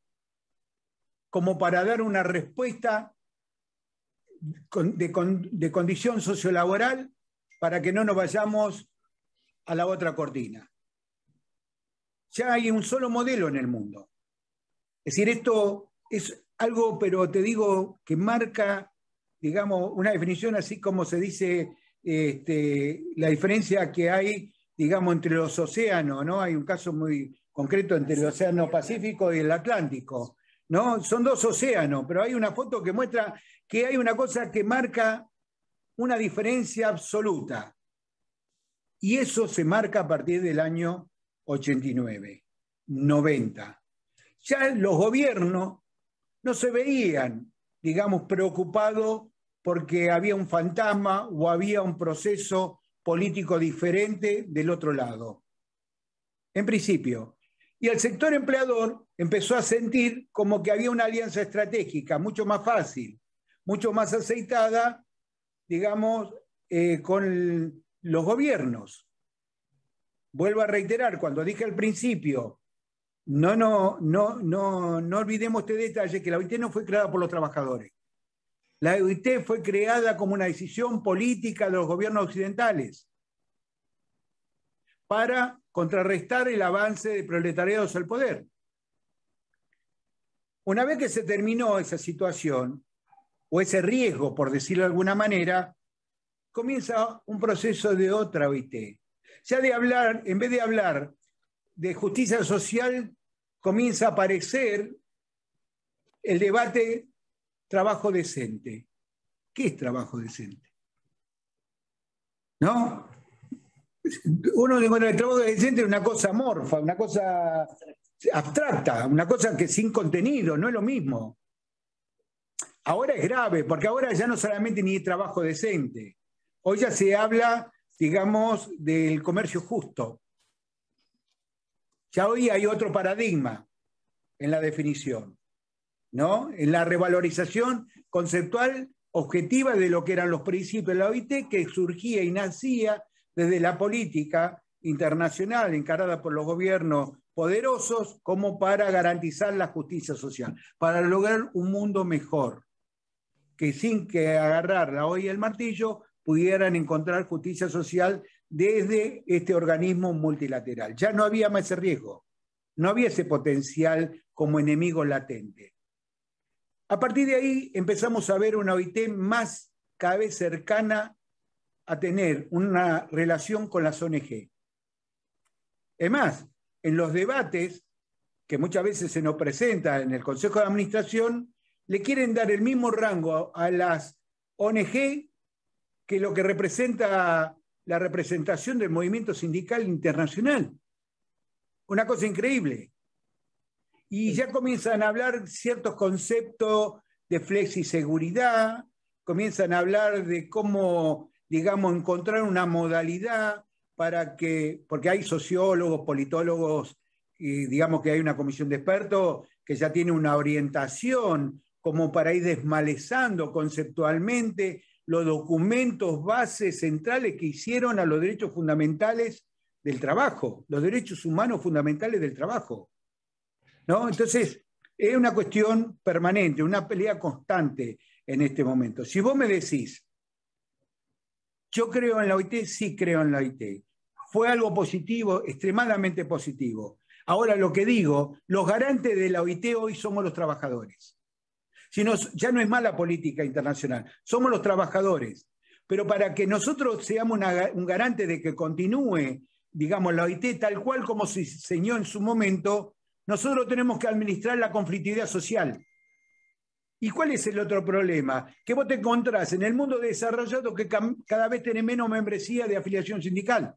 como para dar una respuesta de condición sociolaboral para que no nos vayamos a la otra cortina. Ya hay un solo modelo en el mundo. Es decir, esto es algo, pero te digo, que marca, digamos, una definición así como se dice la diferencia que hay, digamos, entre los océanos, ¿no? Hay un caso muy concreto entre el Océano Pacífico y el Atlántico, ¿no? Son dos océanos, pero hay una foto que muestra que hay una cosa que marca una diferencia absoluta. Y eso se marca a partir del año 89, 90. Ya los gobiernos no se veían, digamos, preocupados porque había un fantasma o había un proceso político diferente del otro lado. En principio. Y el sector empleador empezó a sentir como que había una alianza estratégica mucho más fácil, mucho más aceitada, digamos, con los gobiernos. Vuelvo a reiterar, cuando dije al principio, no olvidemos este detalle, que la OIT no fue creada por los trabajadores. La OIT fue creada como una decisión política de los gobiernos occidentales para contrarrestar el avance de proletariados al poder. Una vez que se terminó esa situación, o ese riesgo, por decirlo de alguna manera, comienza un proceso de otra OIT. Ya de hablar, en vez de hablar de justicia social, comienza a aparecer el debate trabajo decente. ¿Qué es trabajo decente? ¿No? Uno encuentra el trabajo decente es una cosa amorfa, una cosa abstracta, una cosa que sin contenido, no es lo mismo. Ahora es grave, porque ahora ya no solamente ni trabajo decente, hoy ya se habla, digamos, del comercio justo. Ya hoy hay otro paradigma en la definición, ¿no? En la revalorización conceptual objetiva de lo que eran los principios de la OIT, que surgía y nacía desde la política internacional encarada por los gobiernos poderosos como para garantizar la justicia social, para lograr un mundo mejor, que sin que agarrar la hoja y el martillo pudieran encontrar justicia social desde este organismo multilateral. Ya no había más ese riesgo, no había ese potencial como enemigo latente. A partir de ahí empezamos a ver una OIT más cada vez cercana a tener una relación con las ONG. Es más, en los debates que muchas veces se nos presentan en el Consejo de Administración, le quieren dar el mismo rango a las ONG que lo que representa la representación del movimiento sindical internacional. Una cosa increíble. Y ya comienzan a hablar ciertos conceptos de flexiseguridad, comienzan a hablar de cómo, digamos, encontrar una modalidad para que, porque hay sociólogos, politólogos, y digamos que hay una comisión de expertos que ya tiene una orientación como para ir desmalezando conceptualmente los documentos bases centrales que hicieron a los derechos fundamentales del trabajo, los derechos humanos fundamentales del trabajo, ¿no? Entonces, es una cuestión permanente, una pelea constante en este momento. Si vos me decís, yo creo en la OIT, sí creo en la OIT. Fue algo positivo, extremadamente positivo. Ahora lo que digo, los garantes de la OIT hoy somos los trabajadores. Ya no es más la política internacional, somos los trabajadores. Pero para que nosotros seamos un garante de que continúe, digamos, la OIT tal cual como se diseñó en su momento, nosotros tenemos que administrar la conflictividad social. ¿Y cuál es el otro problema? Que vos te encontrás en el mundo desarrollado que cada vez tenés menos membresía de afiliación sindical.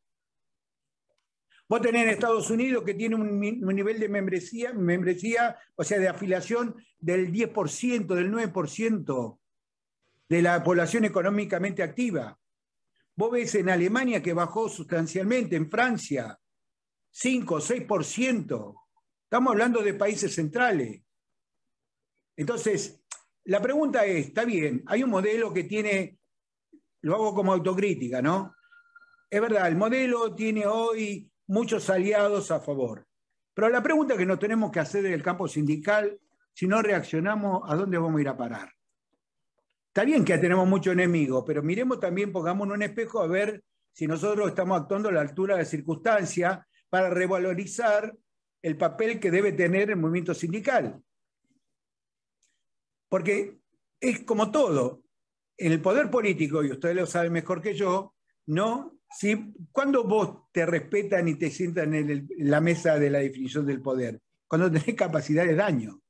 Vos tenés en Estados Unidos que tiene un nivel de membresía, o sea, de afiliación del 10%, del 9% de la población económicamente activa. Vos ves en Alemania que bajó sustancialmente, en Francia, 5 o 6%. Estamos hablando de países centrales. Entonces, la pregunta es, está bien, hay un modelo que tiene, lo hago como autocrítica, ¿no? Es verdad, el modelo tiene hoy muchos aliados a favor. Pero la pregunta que nos tenemos que hacer en el campo sindical, si no reaccionamos, ¿a dónde vamos a ir a parar? Está bien que tenemos muchos enemigos, pero miremos también, pongámonos un espejo a ver si nosotros estamos actuando a la altura de la circunstancia para revalorizar el papel que debe tener el movimiento sindical. Porque es como todo, en el poder político, y ustedes lo saben mejor que yo, ¿no? Si, ¿cuándo vos te respetan y te sientan en la mesa de la definición del poder? Cuando tenés capacidad de daño.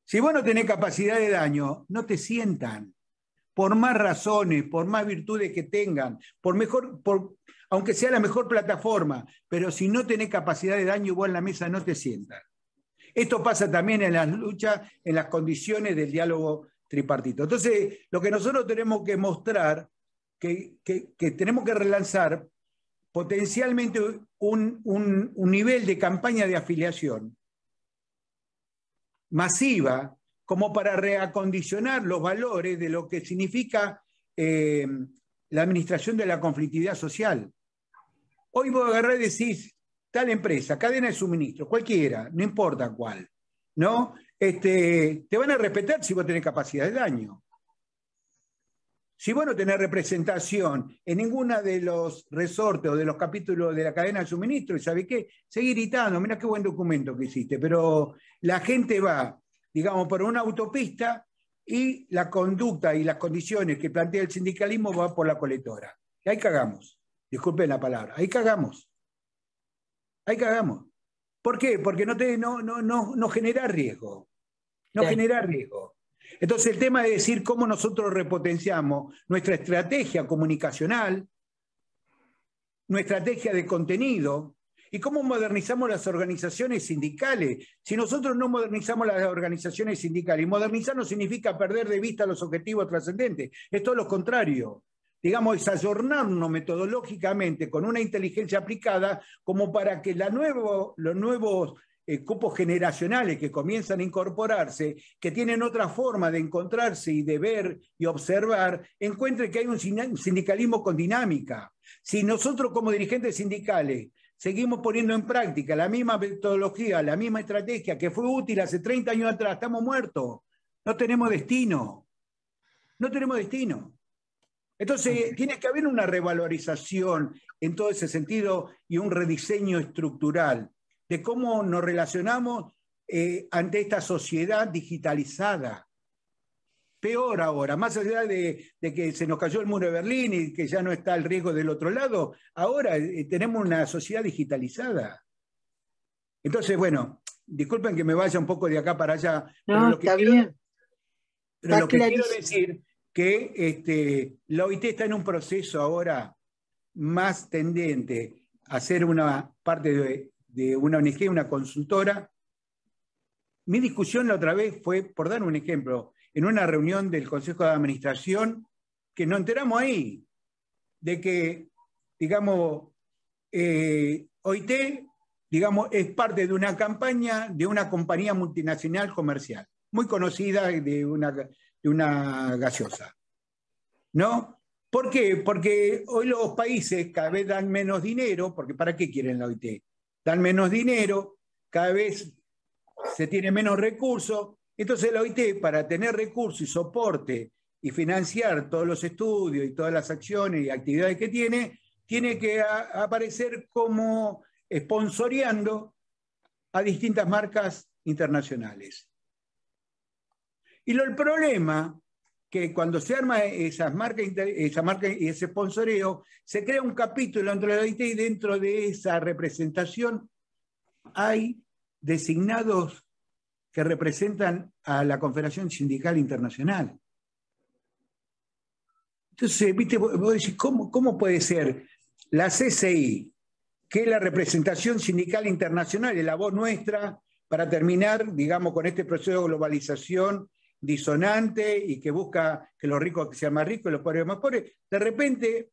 Si vos no tenés capacidad de daño, no te sientan. Por más razones, por más virtudes que tengan, aunque sea la mejor plataforma, pero si no tenés capacidad de daño, vos en la mesa no te sientan. Esto pasa también en las luchas, en las condiciones del diálogo tripartito. Entonces, lo que nosotros tenemos que mostrar, que tenemos que relanzar potencialmente un nivel de campaña de afiliación masiva, como para reacondicionar los valores de lo que significa la administración de la conflictividad social. Hoy vos agarrás y decís, tal empresa, cadena de suministro, cualquiera, no importa cuál, ¿no? Te van a respetar si vos tenés capacidad de daño. Si vos no tenés representación en ninguna de los resortes o de los capítulos de la cadena de suministro, ¿sabés qué? Seguir gritando, mirá qué buen documento que hiciste, pero la gente va, digamos, por una autopista y la conducta y las condiciones que plantea el sindicalismo va por la colectora. Y ahí cagamos, disculpen la palabra, ahí cagamos. Ahí cagamos. ¿Por qué? Porque no genera riesgo. No genera riesgo. Entonces el tema de decir cómo nosotros repotenciamos nuestra estrategia comunicacional, nuestra estrategia de contenido y cómo modernizamos las organizaciones sindicales. Si nosotros no modernizamos las organizaciones sindicales, y modernizar no significa perder de vista los objetivos trascendentes, es todo lo contrario. Digamos, es ayornarnos metodológicamente con una inteligencia aplicada como para que los nuevos cupos generacionales que comienzan a incorporarse, que tienen otra forma de encontrarse y de ver y observar, encuentren que hay un sindicalismo con dinámica. Si nosotros como dirigentes sindicales seguimos poniendo en práctica la misma metodología, la misma estrategia que fue útil hace 30 años atrás, estamos muertos. No tenemos destino. No tenemos destino. Entonces, tiene que haber una revalorización en todo ese sentido y un rediseño estructural de cómo nos relacionamos ante esta sociedad digitalizada. Peor ahora, más allá de que se nos cayó el muro de Berlín y que ya no está el riesgo del otro lado, ahora tenemos una sociedad digitalizada. Entonces, bueno, disculpen que me vaya un poco de acá para allá. No, está bien. Pero lo que quiero decir que la OIT está en un proceso ahora más tendente a ser una parte de una ONG, una consultora. Mi discusión la otra vez fue, por dar un ejemplo, en una reunión del Consejo de Administración, que nos enteramos ahí, de que, digamos, OIT, digamos, es parte de una campaña de una compañía multinacional comercial, muy conocida de una gaseosa, ¿no? ¿Por qué? Porque hoy los países cada vez dan menos dinero, porque ¿para qué quieren la OIT? Dan menos dinero, cada vez se tiene menos recursos, entonces la OIT, para tener recursos y soporte y financiar todos los estudios y todas las acciones y actividades que tiene que aparecer como sponsoreando a distintas marcas internacionales. Y el problema que cuando se arma esa marca y ese sponsoreo, se crea un capítulo dentro de la OIT y dentro de esa representación hay designados que representan a la Confederación Sindical Internacional. Entonces, ¿viste? Vos decís, ¿cómo puede ser la CCI, que es la representación sindical internacional, es la voz nuestra para terminar, digamos, con este proceso de globalización disonante y que busca que los ricos sean más ricos y los pobres más pobres? De repente,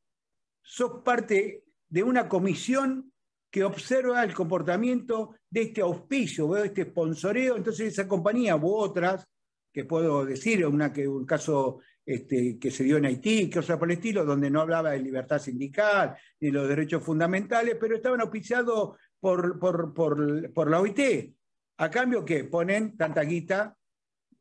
sos parte de una comisión que observa el comportamiento de este auspicio, de este sponsoreo. Entonces esa compañía u otras, que puedo decir, un caso que se dio en Haití, que otra por el estilo, donde no hablaba de libertad sindical ni los derechos fundamentales, pero estaban auspiciados por la OIT. A cambio, ¿qué? Ponen tanta guita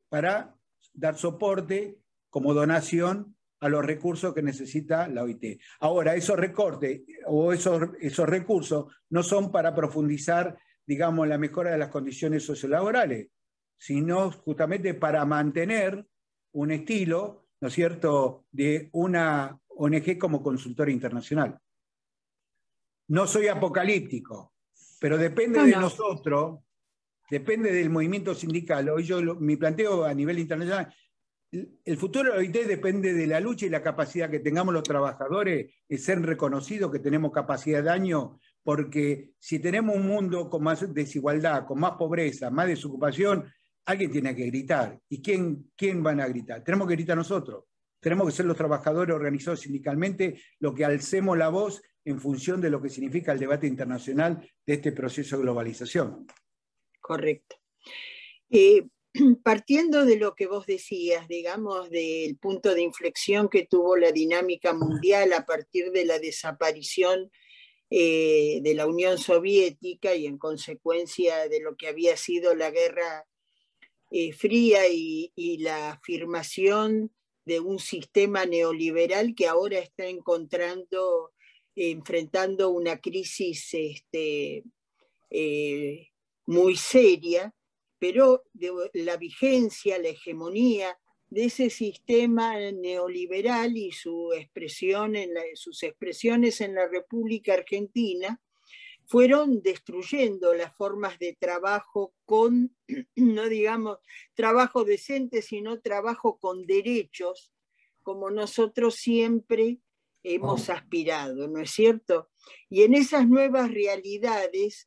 para dar soporte como donación a los recursos que necesita la OIT. Ahora, esos recortes o esos recursos no son para profundizar, digamos, la mejora de las condiciones sociolaborales, sino justamente para mantener un estilo, ¿no es cierto?, de una ONG como consultora internacional. No soy apocalíptico, pero depende de nosotros, depende del movimiento sindical. Hoy mi planteo a nivel internacional, el futuro de la OIT depende de la lucha y la capacidad que tengamos los trabajadores de ser reconocidos que tenemos capacidad de daño, porque si tenemos un mundo con más desigualdad, con más pobreza, más desocupación, alguien tiene que gritar. ¿Y quién van a gritar? Tenemos que gritar nosotros. Tenemos que ser los trabajadores organizados sindicalmente los que alcemos la voz en función de lo que significa el debate internacional de este proceso de globalización. Correcto. Partiendo de lo que vos decías, digamos, del punto de inflexión que tuvo la dinámica mundial a partir de la desaparición de la Unión Soviética y en consecuencia de lo que había sido la Guerra Fría y la afirmación de un sistema neoliberal que ahora está enfrentando una crisis muy seria, pero de la vigencia, la hegemonía de ese sistema neoliberal y sus expresiones en la República Argentina fueron destruyendo las formas de trabajo con, no digamos trabajo decente, sino trabajo con derechos, como nosotros siempre hemos aspirado, ¿no es cierto? Y en esas nuevas realidades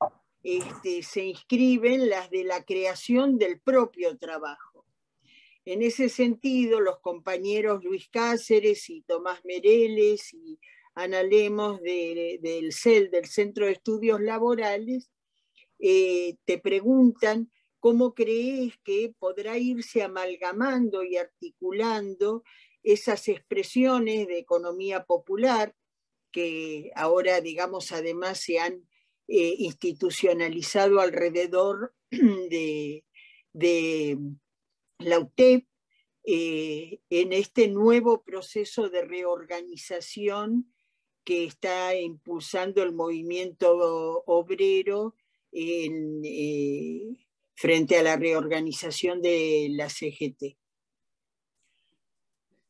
se inscriben las de la creación del propio trabajo. En ese sentido, los compañeros Luis Cáceres y Tomás Mereles y Ana Lemos del CEL, del Centro de Estudios Laborales, te preguntan cómo crees que podrá irse amalgamando y articulando esas expresiones de economía popular que ahora, digamos, además se han institucionalizado alrededor de la UTEP, en este nuevo proceso de reorganización que está impulsando el movimiento obrero frente a la reorganización de la CGT.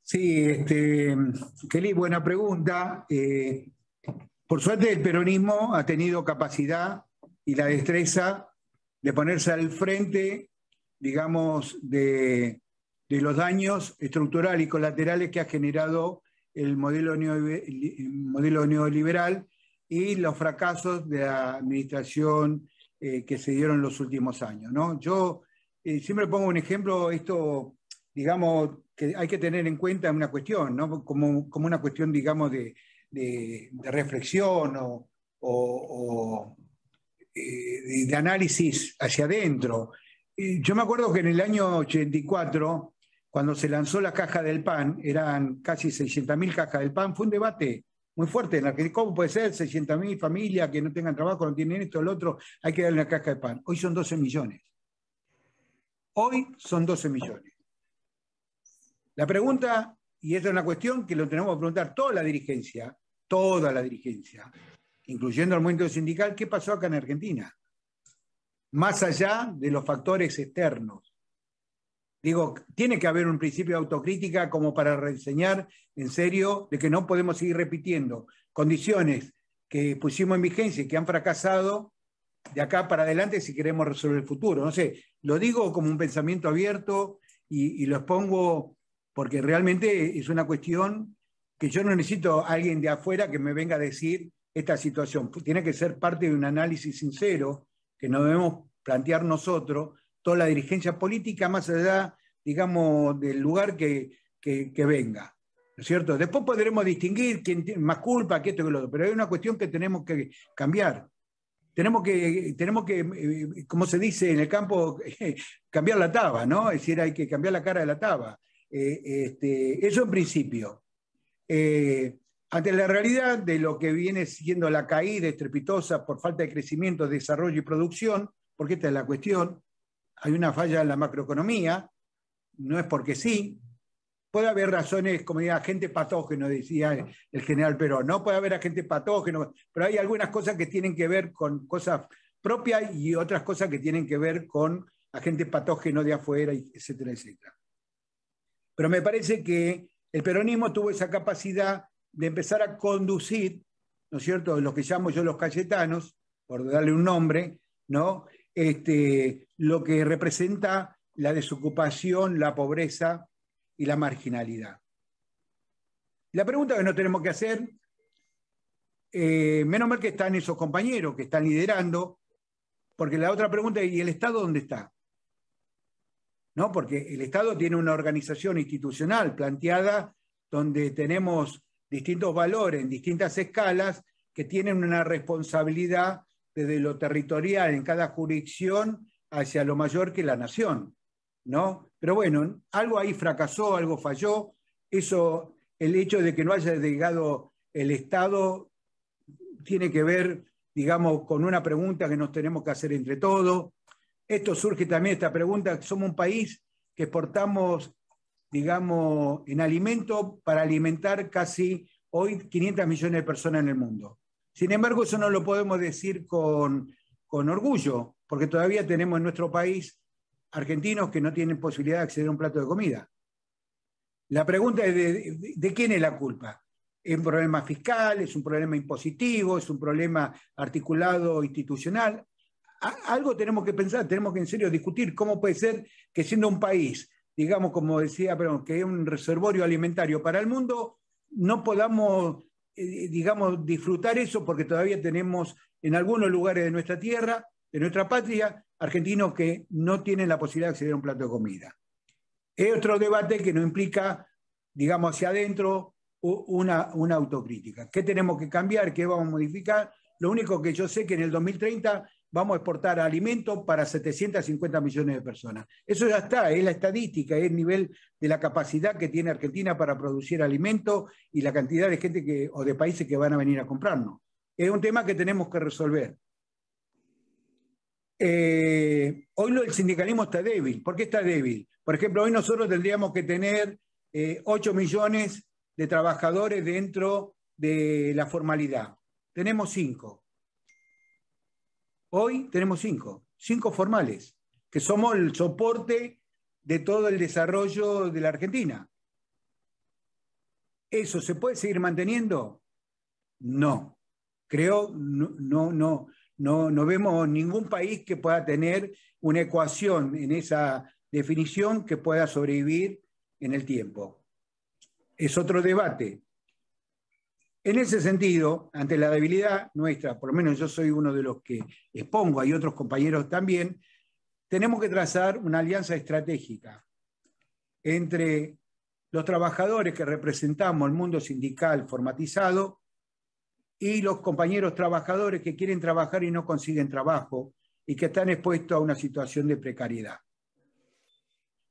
Sí, Kelly, buena pregunta. Por suerte el peronismo ha tenido capacidad y la destreza de ponerse al frente, digamos, de de los daños estructurales y colaterales que ha generado el modelo neoliberal y los fracasos de la administración que se dieron en los últimos años, ¿no? Yo siempre pongo un ejemplo, esto, digamos, que hay que tener en cuenta una cuestión, ¿no? Como una cuestión, digamos, de reflexión o de análisis hacia adentro. Yo me acuerdo que en el año 84, cuando se lanzó la caja del pan, eran casi 600.000 cajas del pan, fue un debate muy fuerte en la que, ¿cómo puede ser 600.000 familias que no tengan trabajo, no tienen esto, lo otro, hay que darle una caja de pan? Hoy son 12 millones. Hoy son 12 millones. La pregunta, y esta es una cuestión que lo tenemos que preguntar toda la dirigencia, incluyendo el movimiento sindical, ¿qué pasó acá en Argentina? Más allá de los factores externos. Digo, tiene que haber un principio de autocrítica como para reenseñar en serio de que no podemos seguir repitiendo condiciones que pusimos en vigencia y que han fracasado de acá para adelante si queremos resolver el futuro. No sé, lo digo como un pensamiento abierto y lo expongo porque realmente es una cuestión que yo no necesito a alguien de afuera que me venga a decir esta situación. Tiene que ser parte de un análisis sincero que nos debemos plantear nosotros, toda la dirigencia política, más allá, digamos, del lugar que venga, ¿no es cierto? Después podremos distinguir quién tiene más culpa, que esto que lo otro, pero hay una cuestión que tenemos que cambiar. Tenemos que, como se dice en el campo, cambiar la taba, ¿no? Es decir, hay que cambiar la cara de la taba. Eso en principio. Ante la realidad de lo que viene siendo la caída estrepitosa por falta de crecimiento, desarrollo y producción, porque esta es la cuestión, hay una falla en la macroeconomía, no es porque sí, puede haber razones, como diga, agente patógeno, decía el general Perón, no puede haber agente patógeno, pero hay algunas cosas que tienen que ver con cosas propias y otras cosas que tienen que ver con agente patógeno de afuera, etcétera, etcétera. Pero me parece que el peronismo tuvo esa capacidad de empezar a conducir, ¿no es cierto?, lo que llamo yo los cayetanos, por darle un nombre, ¿no?, lo que representa la desocupación, la pobreza y la marginalidad. La pregunta que nos tenemos que hacer, menos mal que están esos compañeros que están liderando, porque la otra pregunta es, ¿y el Estado dónde está? ¿No? Porque el Estado tiene una organización institucional planteada donde tenemos distintos valores en distintas escalas que tienen una responsabilidad desde lo territorial en cada jurisdicción hacia lo mayor que la nación, ¿no? Pero bueno, algo ahí fracasó, algo falló. Eso, el hecho de que no haya llegado el Estado tiene que ver, digamos, con una pregunta que nos tenemos que hacer entre todos. Esto surge también, esta pregunta, somos un país que exportamos, digamos, en alimento para alimentar casi hoy 500 millones de personas en el mundo. Sin embargo, eso no lo podemos decir con orgullo, porque todavía tenemos en nuestro país argentinos que no tienen posibilidad de acceder a un plato de comida. La pregunta es ¿de quién es la culpa? ¿Es un problema fiscal? ¿Es un problema impositivo? ¿Es un problema articulado institucional? Algo tenemos que pensar, tenemos que en serio discutir cómo puede ser que siendo un país, digamos, como decía, pero que es un reservorio alimentario para el mundo, no podamos, digamos, disfrutar eso porque todavía tenemos en algunos lugares de nuestra tierra, de nuestra patria, argentinos que no tienen la posibilidad de acceder a un plato de comida. Es otro debate que nos implica, digamos, hacia adentro una autocrítica. ¿Qué tenemos que cambiar? ¿Qué vamos a modificar? Lo único que yo sé es que en el 2030 vamos a exportar alimentos para 750 millones de personas. Eso ya está, es la estadística, es el nivel de la capacidad que tiene Argentina para producir alimentos y la cantidad de gente o de países que van a venir a comprarnos. Es un tema que tenemos que resolver. Hoy el sindicalismo está débil. ¿Por qué está débil? Por ejemplo, hoy nosotros tendríamos que tener 8 millones de trabajadores dentro de la formalidad. Tenemos 5. Hoy tenemos 5 formales, que somos el soporte de todo el desarrollo de la Argentina. ¿Eso se puede seguir manteniendo? No. Creo, no vemos ningún país que pueda tener una ecuación en esa definición que pueda sobrevivir en el tiempo. Es otro debate. En ese sentido, ante la debilidad nuestra, por lo menos yo soy uno de los que expongo, hay otros compañeros también, tenemos que trazar una alianza estratégica entre los trabajadores que representamos el mundo sindical formatizado y los compañeros trabajadores que quieren trabajar y no consiguen trabajo y que están expuestos a una situación de precariedad.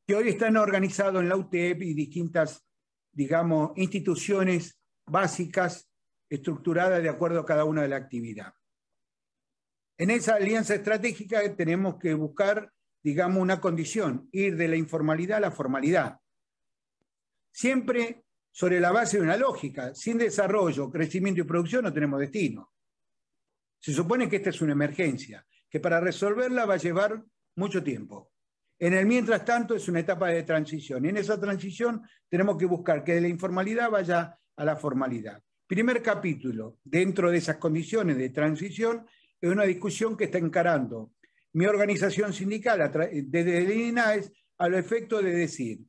Que hoy están organizados en la UTEP y distintas, digamos, instituciones básicas estructuradas de acuerdo a cada una de la actividad. En esa alianza estratégica tenemos que buscar, digamos, una condición, ir de la informalidad a la formalidad. Siempre sobre la base de una lógica. Sin desarrollo, crecimiento y producción no tenemos destino. Se supone que esta es una emergencia, que para resolverla va a llevar mucho tiempo. En el mientras tanto es una etapa de transición. Y en esa transición tenemos que buscar que de la informalidad vaya a la formalidad. Primer capítulo, dentro de esas condiciones de transición, es una discusión que está encarando mi organización sindical desde el INAES a los efectos de decir,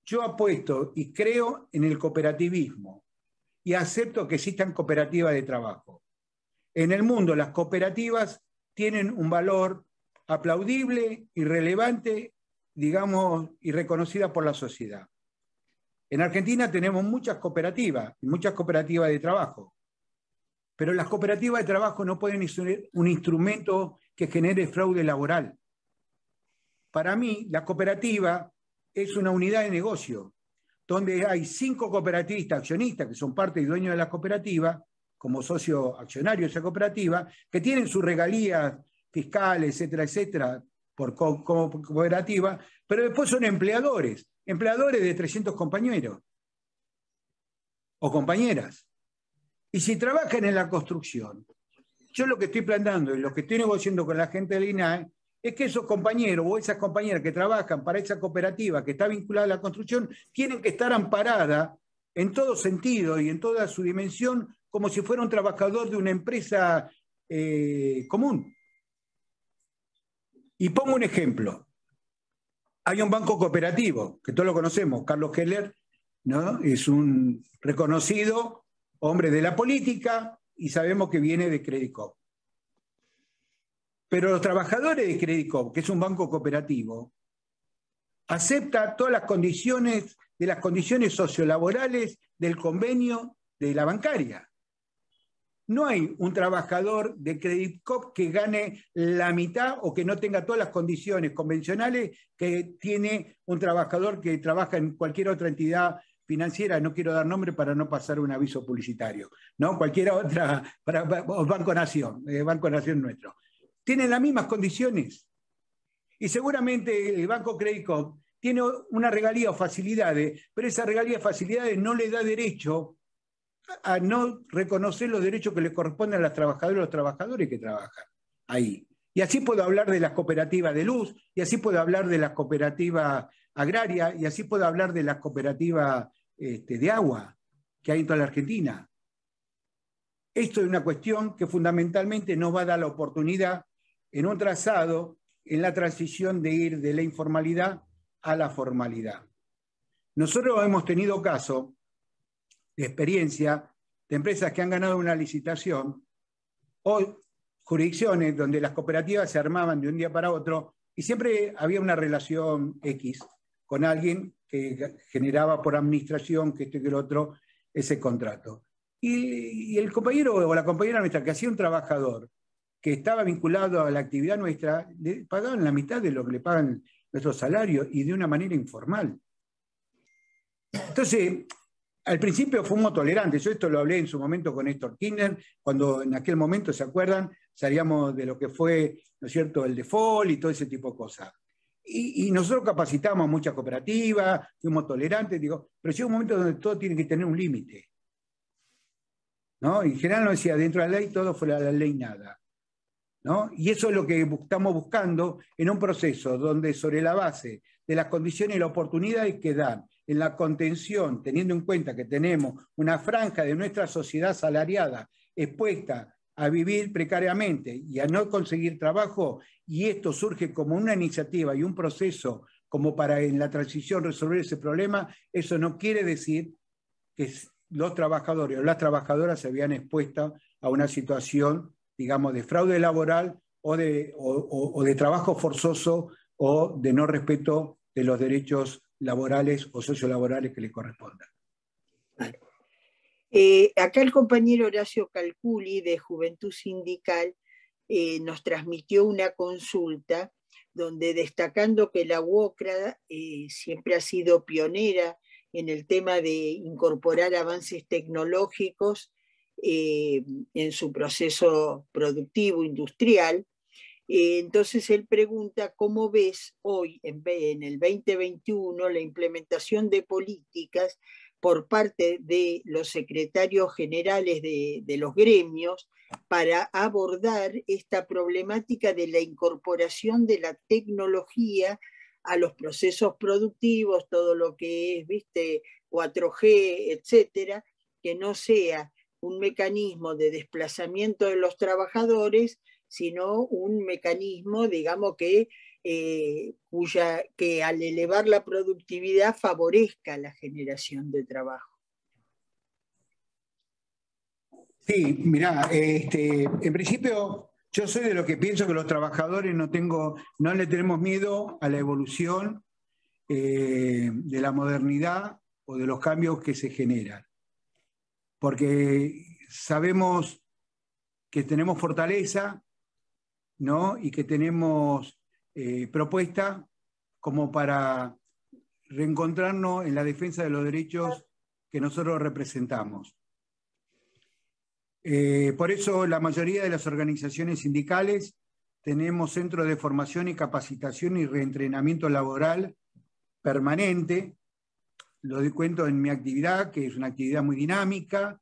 yo apuesto y creo en el cooperativismo y acepto que existan cooperativas de trabajo. En el mundo las cooperativas tienen un valor aplaudible y relevante, digamos, y reconocida por la sociedad. En Argentina tenemos muchas cooperativas de trabajo, pero las cooperativas de trabajo no pueden ser un instrumento que genere fraude laboral. Para mí, la cooperativa es una unidad de negocio, donde hay 5 cooperativistas accionistas que son parte y dueños de la cooperativa, como socio accionario de esa cooperativa, que tienen sus regalías fiscales, etcétera, etcétera, como cooperativa, pero después son empleadores de 300 compañeros o compañeras. Y si trabajan en la construcción, yo lo que estoy planteando y lo que estoy negociando con la gente del INAE es que esos compañeros o esas compañeras que trabajan para esa cooperativa que está vinculada a la construcción tienen que estar amparadas en todo sentido y en toda su dimensión como si fuera un trabajador de una empresa común. Y pongo un ejemplo. Hay un banco cooperativo, que todos lo conocemos, Carlos Keller, ¿no? Es un reconocido hombre de la política y sabemos que viene de Credit Coop. Pero los trabajadores de Credit Coop, que es un banco cooperativo, acepta todas las condiciones sociolaborales del convenio de la bancaria. No hay un trabajador de Credit Coop que gane la mitad o que no tenga todas las condiciones convencionales que tiene un trabajador que trabaja en cualquier otra entidad financiera, no quiero dar nombre para no pasar un aviso publicitario, ¿no? Cualquier otra, Banco Nación nuestro. Tienen las mismas condiciones. Y seguramente el Banco Credit Coop tiene una regalía o facilidades, pero esa regalía o facilidades no le da derecho a no reconocer los derechos que le corresponden a las trabajadoras y los trabajadores que trabajan ahí. Y así puedo hablar de las cooperativas de luz, y así puedo hablar de las cooperativas agrarias, y así puedo hablar de las cooperativas de agua que hay en toda la Argentina. Esto es una cuestión que fundamentalmente nos va a dar la oportunidad en un trazado, en la transición de ir de la informalidad a la formalidad. Nosotros hemos tenido caso de experiencia de empresas que han ganado una licitación o jurisdicciones donde las cooperativas se armaban de un día para otro y siempre había una relación X con alguien que generaba por administración, que esto y que lo otro, ese contrato. Y el compañero o la compañera nuestra que hacía un trabajador que estaba vinculado a la actividad nuestra, le pagaban la mitad de lo que le pagan nuestros salarios y de una manera informal. Entonces, al principio fuimos tolerantes. Yo esto lo hablé en su momento con Néstor Kirchner, cuando en aquel momento, ¿se acuerdan? Salíamos de lo que fue, ¿no es cierto?, el default y todo ese tipo de cosas. Y nosotros capacitamos a muchas cooperativas, fuimos tolerantes, digo, pero llega un momento donde todo tiene que tener un límite, ¿no? Y en general nos decía, dentro de la ley todo, fuera de la ley nada, ¿no? Y eso es lo que estamos buscando en un proceso donde sobre la base de las condiciones y las oportunidades que dan en la contención, teniendo en cuenta que tenemos una franja de nuestra sociedad asalariada expuesta a vivir precariamente y a no conseguir trabajo, y esto surge como una iniciativa y un proceso como para en la transición resolver ese problema, eso no quiere decir que los trabajadores o las trabajadoras se vean expuestas a una situación, digamos, de fraude laboral o de trabajo forzoso o de no respeto de los derechos laborales o sociolaborales que les correspondan. Acá el compañero Horacio Calculi de Juventud Sindical nos transmitió una consulta donde destacando que la UOCRA siempre ha sido pionera en el tema de incorporar avances tecnológicos en su proceso productivo, industrial. Entonces él pregunta, ¿cómo ves hoy, en el 2021, la implementación de políticas por parte de los secretarios generales de los gremios para abordar esta problemática de la incorporación de la tecnología a los procesos productivos, todo lo que es, viste, 4G, etcétera, que no sea un mecanismo de desplazamiento de los trabajadores, sino un mecanismo, digamos, que al elevar la productividad favorezca la generación de trabajo. Sí, mirá, en principio yo soy de los que pienso que los trabajadores no le tenemos miedo a la evolución de la modernidad o de los cambios que se generan. Porque sabemos que tenemos fortaleza, ¿no? Y que tenemos propuesta como para reencontrarnos en la defensa de los derechos que nosotros representamos. Por eso la mayoría de las organizaciones sindicales tenemos centros de formación y capacitación y reentrenamiento laboral permanente. Lo cuento en mi actividad, que es una actividad muy dinámica,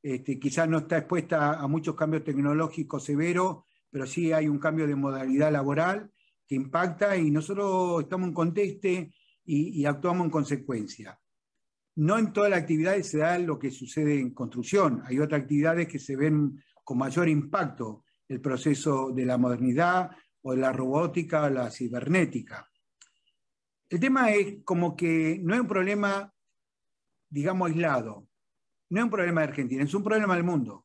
quizás no está expuesta a muchos cambios tecnológicos severos, pero sí hay un cambio de modalidad laboral que impacta y nosotros estamos en conteste y actuamos en consecuencia. No en todas las actividades se da lo que sucede en construcción, hay otras actividades que se ven con mayor impacto, el proceso de la modernidad o de la robótica o la cibernética. El tema es como que no es un problema, digamos, aislado, no es un problema de Argentina, es un problema del mundo.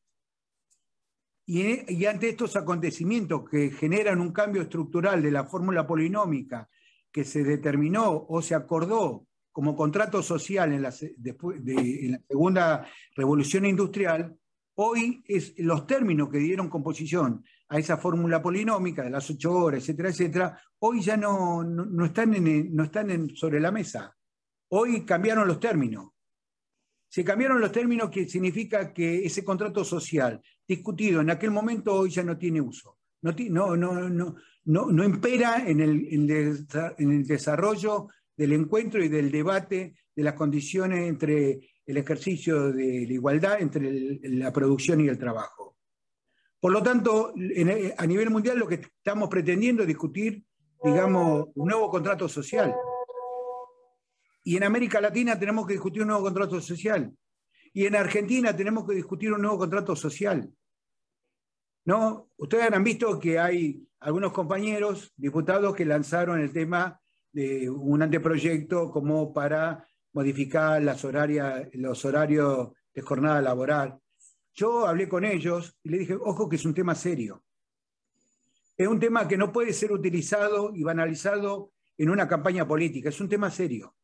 Y ante estos acontecimientos que generan un cambio estructural de la fórmula polinómica que se determinó o se acordó como contrato social en la segunda revolución industrial, hoy los términos que dieron composición a esa fórmula polinómica de las 8 horas, etcétera, etcétera, hoy ya no están sobre la mesa. Hoy cambiaron los términos. Se cambiaron los términos, que significa que ese contrato social discutido en aquel momento hoy ya no tiene uso. No impera en el desarrollo del encuentro y del debate de las condiciones entre el ejercicio de la igualdad entre la producción y el trabajo. Por lo tanto, a nivel mundial lo que estamos pretendiendo es discutir, digamos, un nuevo contrato social. Y en América Latina tenemos que discutir un nuevo contrato social. Y en Argentina tenemos que discutir un nuevo contrato social. ¿No? Ustedes han visto que hay algunos compañeros, diputados, que lanzaron el tema de un anteproyecto como para modificar los horarios de jornada laboral. Yo hablé con ellos y les dije, ojo que es un tema serio. Es un tema que no puede ser utilizado y banalizado en una campaña política, es un tema serio.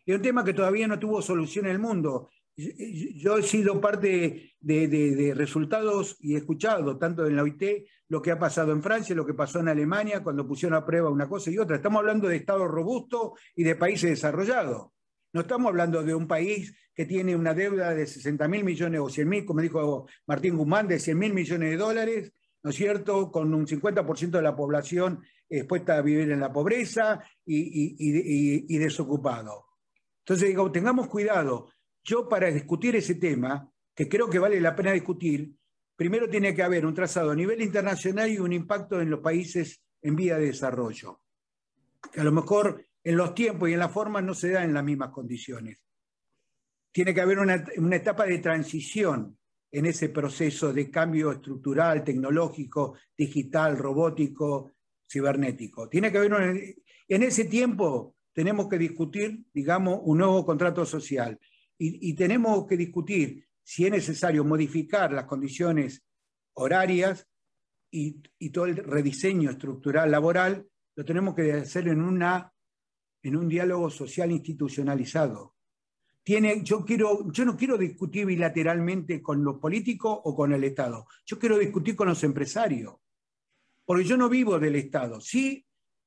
Es un tema que todavía no tuvo solución en el mundo. Yo he sido parte de resultados y he escuchado, tanto en la OIT, lo que ha pasado en Francia, lo que pasó en Alemania, cuando pusieron a prueba una cosa y otra. Estamos hablando de estados robustos y de países desarrollados. No estamos hablando de un país que tiene una deuda de 60.000 millones o 100.000, como dijo Martín Guzmán, de 100.000 millones de dólares, ¿no es cierto?, con un 50% de la población expuesta a vivir en la pobreza y desocupado. Entonces, digo, tengamos cuidado. Yo, para discutir ese tema, que creo que vale la pena discutir, primero tiene que haber un trazado a nivel internacional y un impacto en los países en vía de desarrollo, que a lo mejor en los tiempos y en la forma no se da en las mismas condiciones. Tiene que haber una etapa de transición en ese proceso de cambio estructural, tecnológico, digital, robótico, cibernético. Tiene que haber en ese tiempo tenemos que discutir, digamos, un nuevo contrato social y tenemos que discutir si es necesario modificar las condiciones horarias y todo el rediseño estructural laboral, lo tenemos que hacer en un diálogo social institucionalizado. Yo no quiero discutir bilateralmente con los políticos o con el Estado, yo quiero discutir con los empresarios, porque yo no vivo del Estado, sí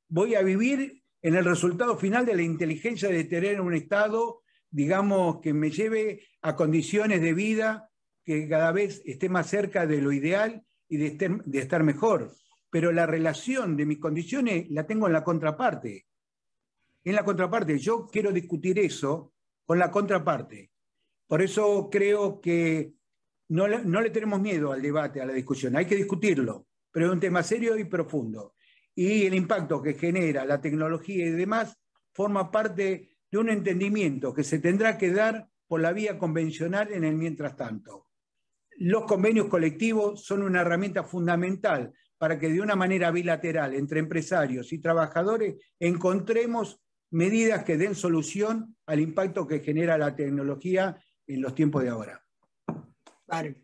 voy a vivir en el resultado final de la inteligencia de tener un Estado, digamos, que me lleve a condiciones de vida que cada vez esté más cerca de lo ideal y de estar mejor. Pero la relación de mis condiciones la tengo en la contraparte. En la contraparte, yo quiero discutir eso con la contraparte. Por eso creo que no le tenemos miedo al debate, a la discusión. Hay que discutirlo, pero es un tema serio y profundo. Y el impacto que genera la tecnología y demás forma parte de un entendimiento que se tendrá que dar por la vía convencional en el mientras tanto. Los convenios colectivos son una herramienta fundamental para que de una manera bilateral entre empresarios y trabajadores encontremos medidas que den solución al impacto que genera la tecnología en los tiempos de ahora. Claro.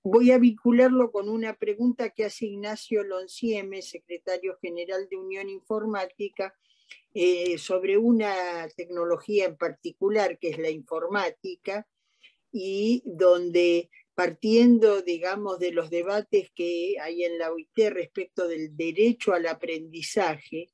Voy a vincularlo con una pregunta que hace Ignacio Loncieme, secretario general de Unión Informática, sobre una tecnología en particular, que es la informática, y donde partiendo, digamos, de los debates que hay en la OIT respecto del derecho al aprendizaje,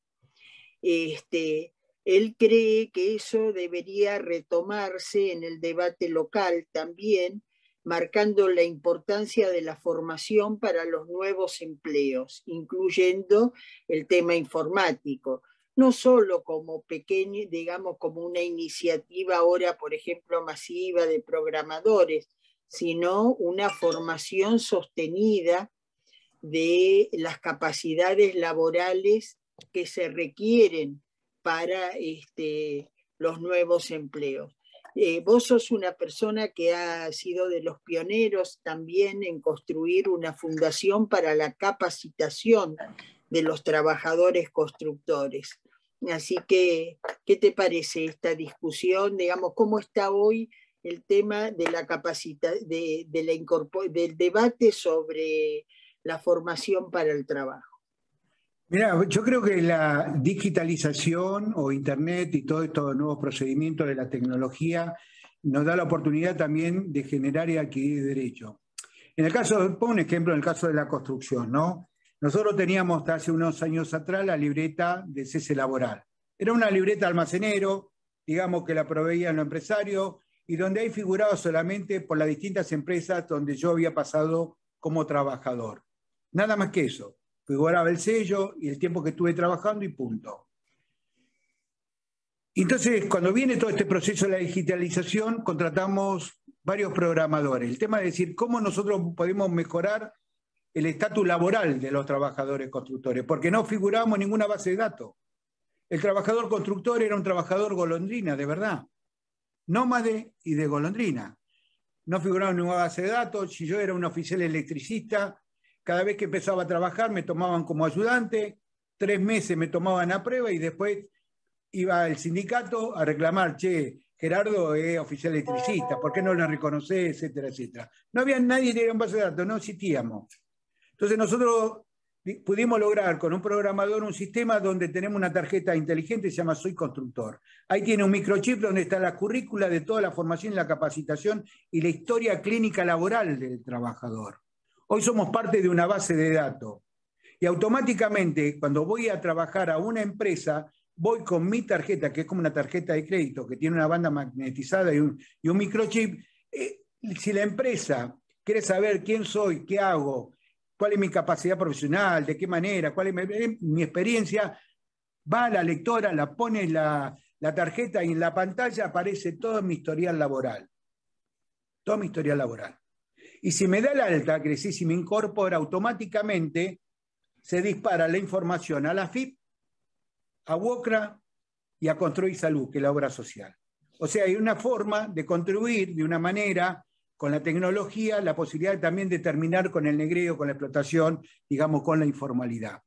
él cree que eso debería retomarse en el debate local también, marcando la importancia de la formación para los nuevos empleos, incluyendo el tema informático. No solo como pequeño, digamos, como una iniciativa ahora, por ejemplo, masiva de programadores, sino una formación sostenida de las capacidades laborales que se requieren para los nuevos empleos. Vos sos una persona que ha sido de los pioneros también en construir una fundación para la capacitación de los trabajadores constructores. Así que, ¿qué te parece esta discusión? Digamos, ¿cómo está hoy el tema de la del debate sobre la formación para el trabajo? Mira, yo creo que la digitalización o Internet y todos estos nuevos procedimientos de la tecnología nos da la oportunidad también de generar y adquirir derechos. En el caso, pongo un ejemplo, en el caso de la construcción, ¿no? Nosotros teníamos hasta hace unos años atrás la libreta de cese laboral. Era una libreta almacenero, digamos que la proveían los empresarios, y donde ahí figuraba solamente por las distintas empresas donde yo había pasado como trabajador. Nada más que eso. Figuraba el sello y el tiempo que estuve trabajando y punto. Entonces, cuando viene todo este proceso de la digitalización, contratamos varios programadores. El tema es decir, cómo nosotros podemos mejorar el estatus laboral de los trabajadores constructores, porque no figurábamos en ninguna base de datos. El trabajador constructor era un trabajador golondrina, de verdad. Nómade y de golondrina. No figuraba en ninguna base de datos. Si yo era un oficial electricista, cada vez que empezaba a trabajar me tomaban como ayudante, 3 meses me tomaban a prueba y después iba al sindicato a reclamar, che, Gerardo es oficial electricista, ¿por qué no lo reconocés? Etcétera, etcétera. No había nadie que era un base de datos, no existíamos. Entonces nosotros pudimos lograr con un programador un sistema donde tenemos una tarjeta inteligente que se llama Soy Constructor. Ahí tiene un microchip donde está la currícula de toda la formación y la capacitación y la historia clínica laboral del trabajador. Hoy somos parte de una base de datos y automáticamente cuando voy a trabajar a una empresa, voy con mi tarjeta, que es como una tarjeta de crédito, que tiene una banda magnetizada y un microchip. Si la empresa quiere saber quién soy, qué hago, cuál es mi capacidad profesional, de qué manera, cuál es mi experiencia, va a la lectora, la pone la tarjeta y en la pantalla aparece todo mi historial laboral. Todo mi historial laboral. Y si me da el alta, que si me incorpora automáticamente, se dispara la información a la AFIP, a WOCRA y a Construir Salud, que es la obra social. O sea, hay una forma de contribuir de una manera con la tecnología, la posibilidad también de terminar con el negreo, con la explotación, digamos, con la informalidad.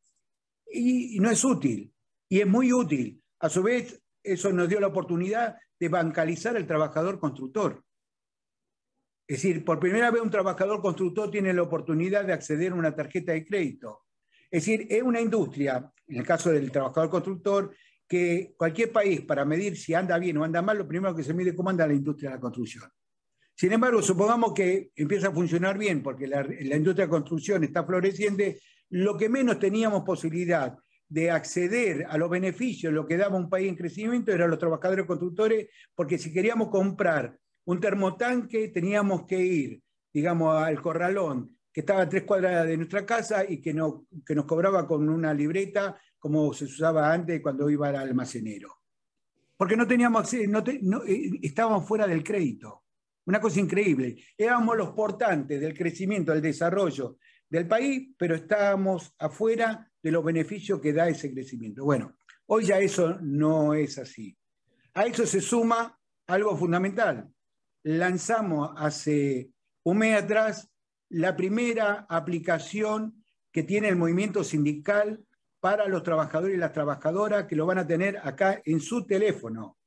y no es útil, y es muy útil. A su vez, eso nos dio la oportunidad de bancalizar al trabajador constructor. Es decir, por primera vez un trabajador constructor tiene la oportunidad de acceder a una tarjeta de crédito. Es decir, es una industria, en el caso del trabajador constructor, que cualquier país, para medir si anda bien o anda mal, lo primero que se mide es cómo anda la industria de la construcción. Sin embargo, supongamos que empieza a funcionar bien, porque la industria de construcción está floreciente, lo que menos teníamos posibilidad de acceder a los beneficios, lo que daba un país en crecimiento, eran los trabajadores constructores, porque si queríamos comprar un termotanque, teníamos que ir, digamos, al corralón, que estaba a 3 cuadras de nuestra casa y que nos cobraba con una libreta, como se usaba antes cuando iba al almacenero. Porque no teníamos acceso, estábamos fuera del crédito. Una cosa increíble. Éramos los portantes del crecimiento, del desarrollo del país, pero estábamos afuera de los beneficios que da ese crecimiento. Bueno, hoy ya eso no es así. A eso se suma algo fundamental. Lanzamos hace un mes atrás la primera aplicación que tiene el movimiento sindical para los trabajadores y las trabajadoras, que lo van a tener acá en su teléfono.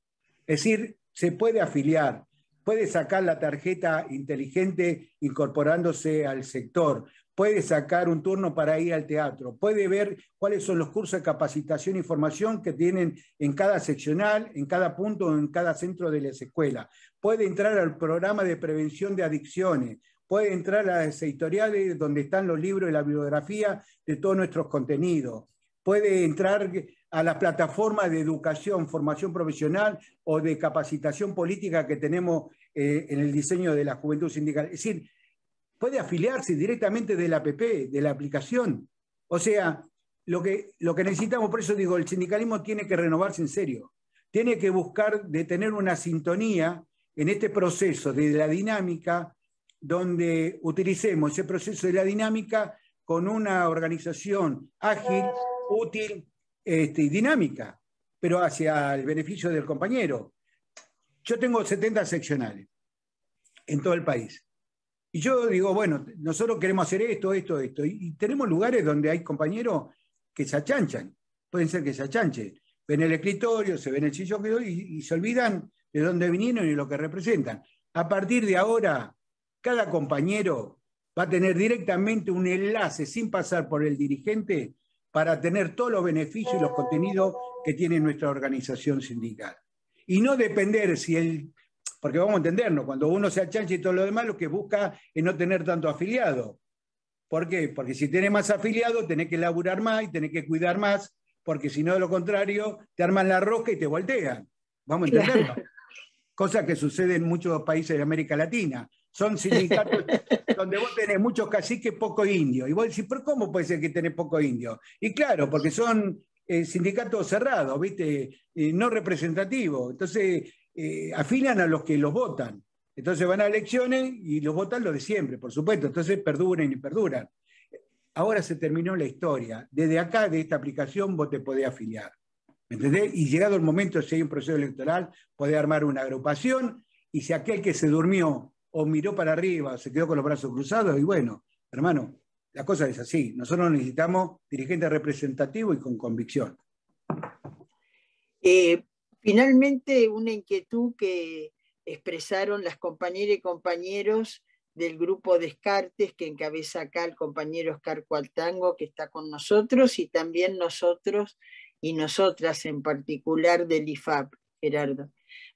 Es decir, se puede afiliar, puede sacar la tarjeta inteligente incorporándose al sector, puede sacar un turno para ir al teatro, puede ver cuáles son los cursos de capacitación y formación que tienen en cada seccional, en cada punto, en cada centro de las escuelas, puede entrar al programa de prevención de adicciones, puede entrar a las editoriales donde están los libros y la bibliografía de todos nuestros contenidos, puede entrar a las plataformas de educación, formación profesional o de capacitación política que tenemos en el diseño de la juventud sindical. Es decir, puede afiliarse directamente de la APP, de la aplicación. O sea, lo que necesitamos, por eso digo, el sindicalismo tiene que renovarse en serio. Tiene que buscar de tener una sintonía en este proceso de la dinámica, donde utilicemos ese proceso de la dinámica con una organización ágil, útil y dinámica, pero hacia el beneficio del compañero. Yo tengo 70 seccionales en todo el país. Y yo digo, bueno, nosotros queremos hacer esto, y tenemos lugares donde hay compañeros que se achanchan, pueden ser que se achanchen, ven el escritorio, se ven el sillón y se olvidan de dónde vinieron y lo que representan. A partir de ahora, cada compañero va a tener directamente un enlace sin pasar por el dirigente para tener todos los beneficios y los contenidos que tiene nuestra organización sindical. Y no depender porque vamos a entendernos, cuando uno se achancha y todo lo demás, lo que busca es no tener tanto afiliado. ¿Por qué? Porque si tenés más afiliados, tenés que laburar más y tenés que cuidar más, porque si no, de lo contrario, te arman la rosca y te voltean. Vamos a entenderlo. Claro. Cosa que sucede en muchos países de América Latina. Son sindicatos donde vos tenés muchos caciques, poco indios. Y vos decís, ¿pero cómo puede ser que tenés poco indio? Y claro, porque son sindicatos cerrados, ¿viste? No representativos. Entonces, afilian a los que los votan. Entonces van a elecciones y los votan los de siempre, por supuesto. Entonces perduran y perduran. Ahora se terminó la historia. Desde acá, de esta aplicación, vos te podés afiliar. ¿Me entendés? Y llegado el momento, si hay un proceso electoral, podés armar una agrupación, y si aquel que se durmió o miró para arriba, se quedó con los brazos cruzados, y bueno, hermano, la cosa es así. Nosotros necesitamos dirigentes representativos y con convicción. Finalmente, una inquietud que expresaron las compañeras y compañeros del grupo Descartes, que encabeza acá el compañero Oscar Cualtango, que está con nosotros, y también nosotros y nosotras en particular del IFAP, Gerardo.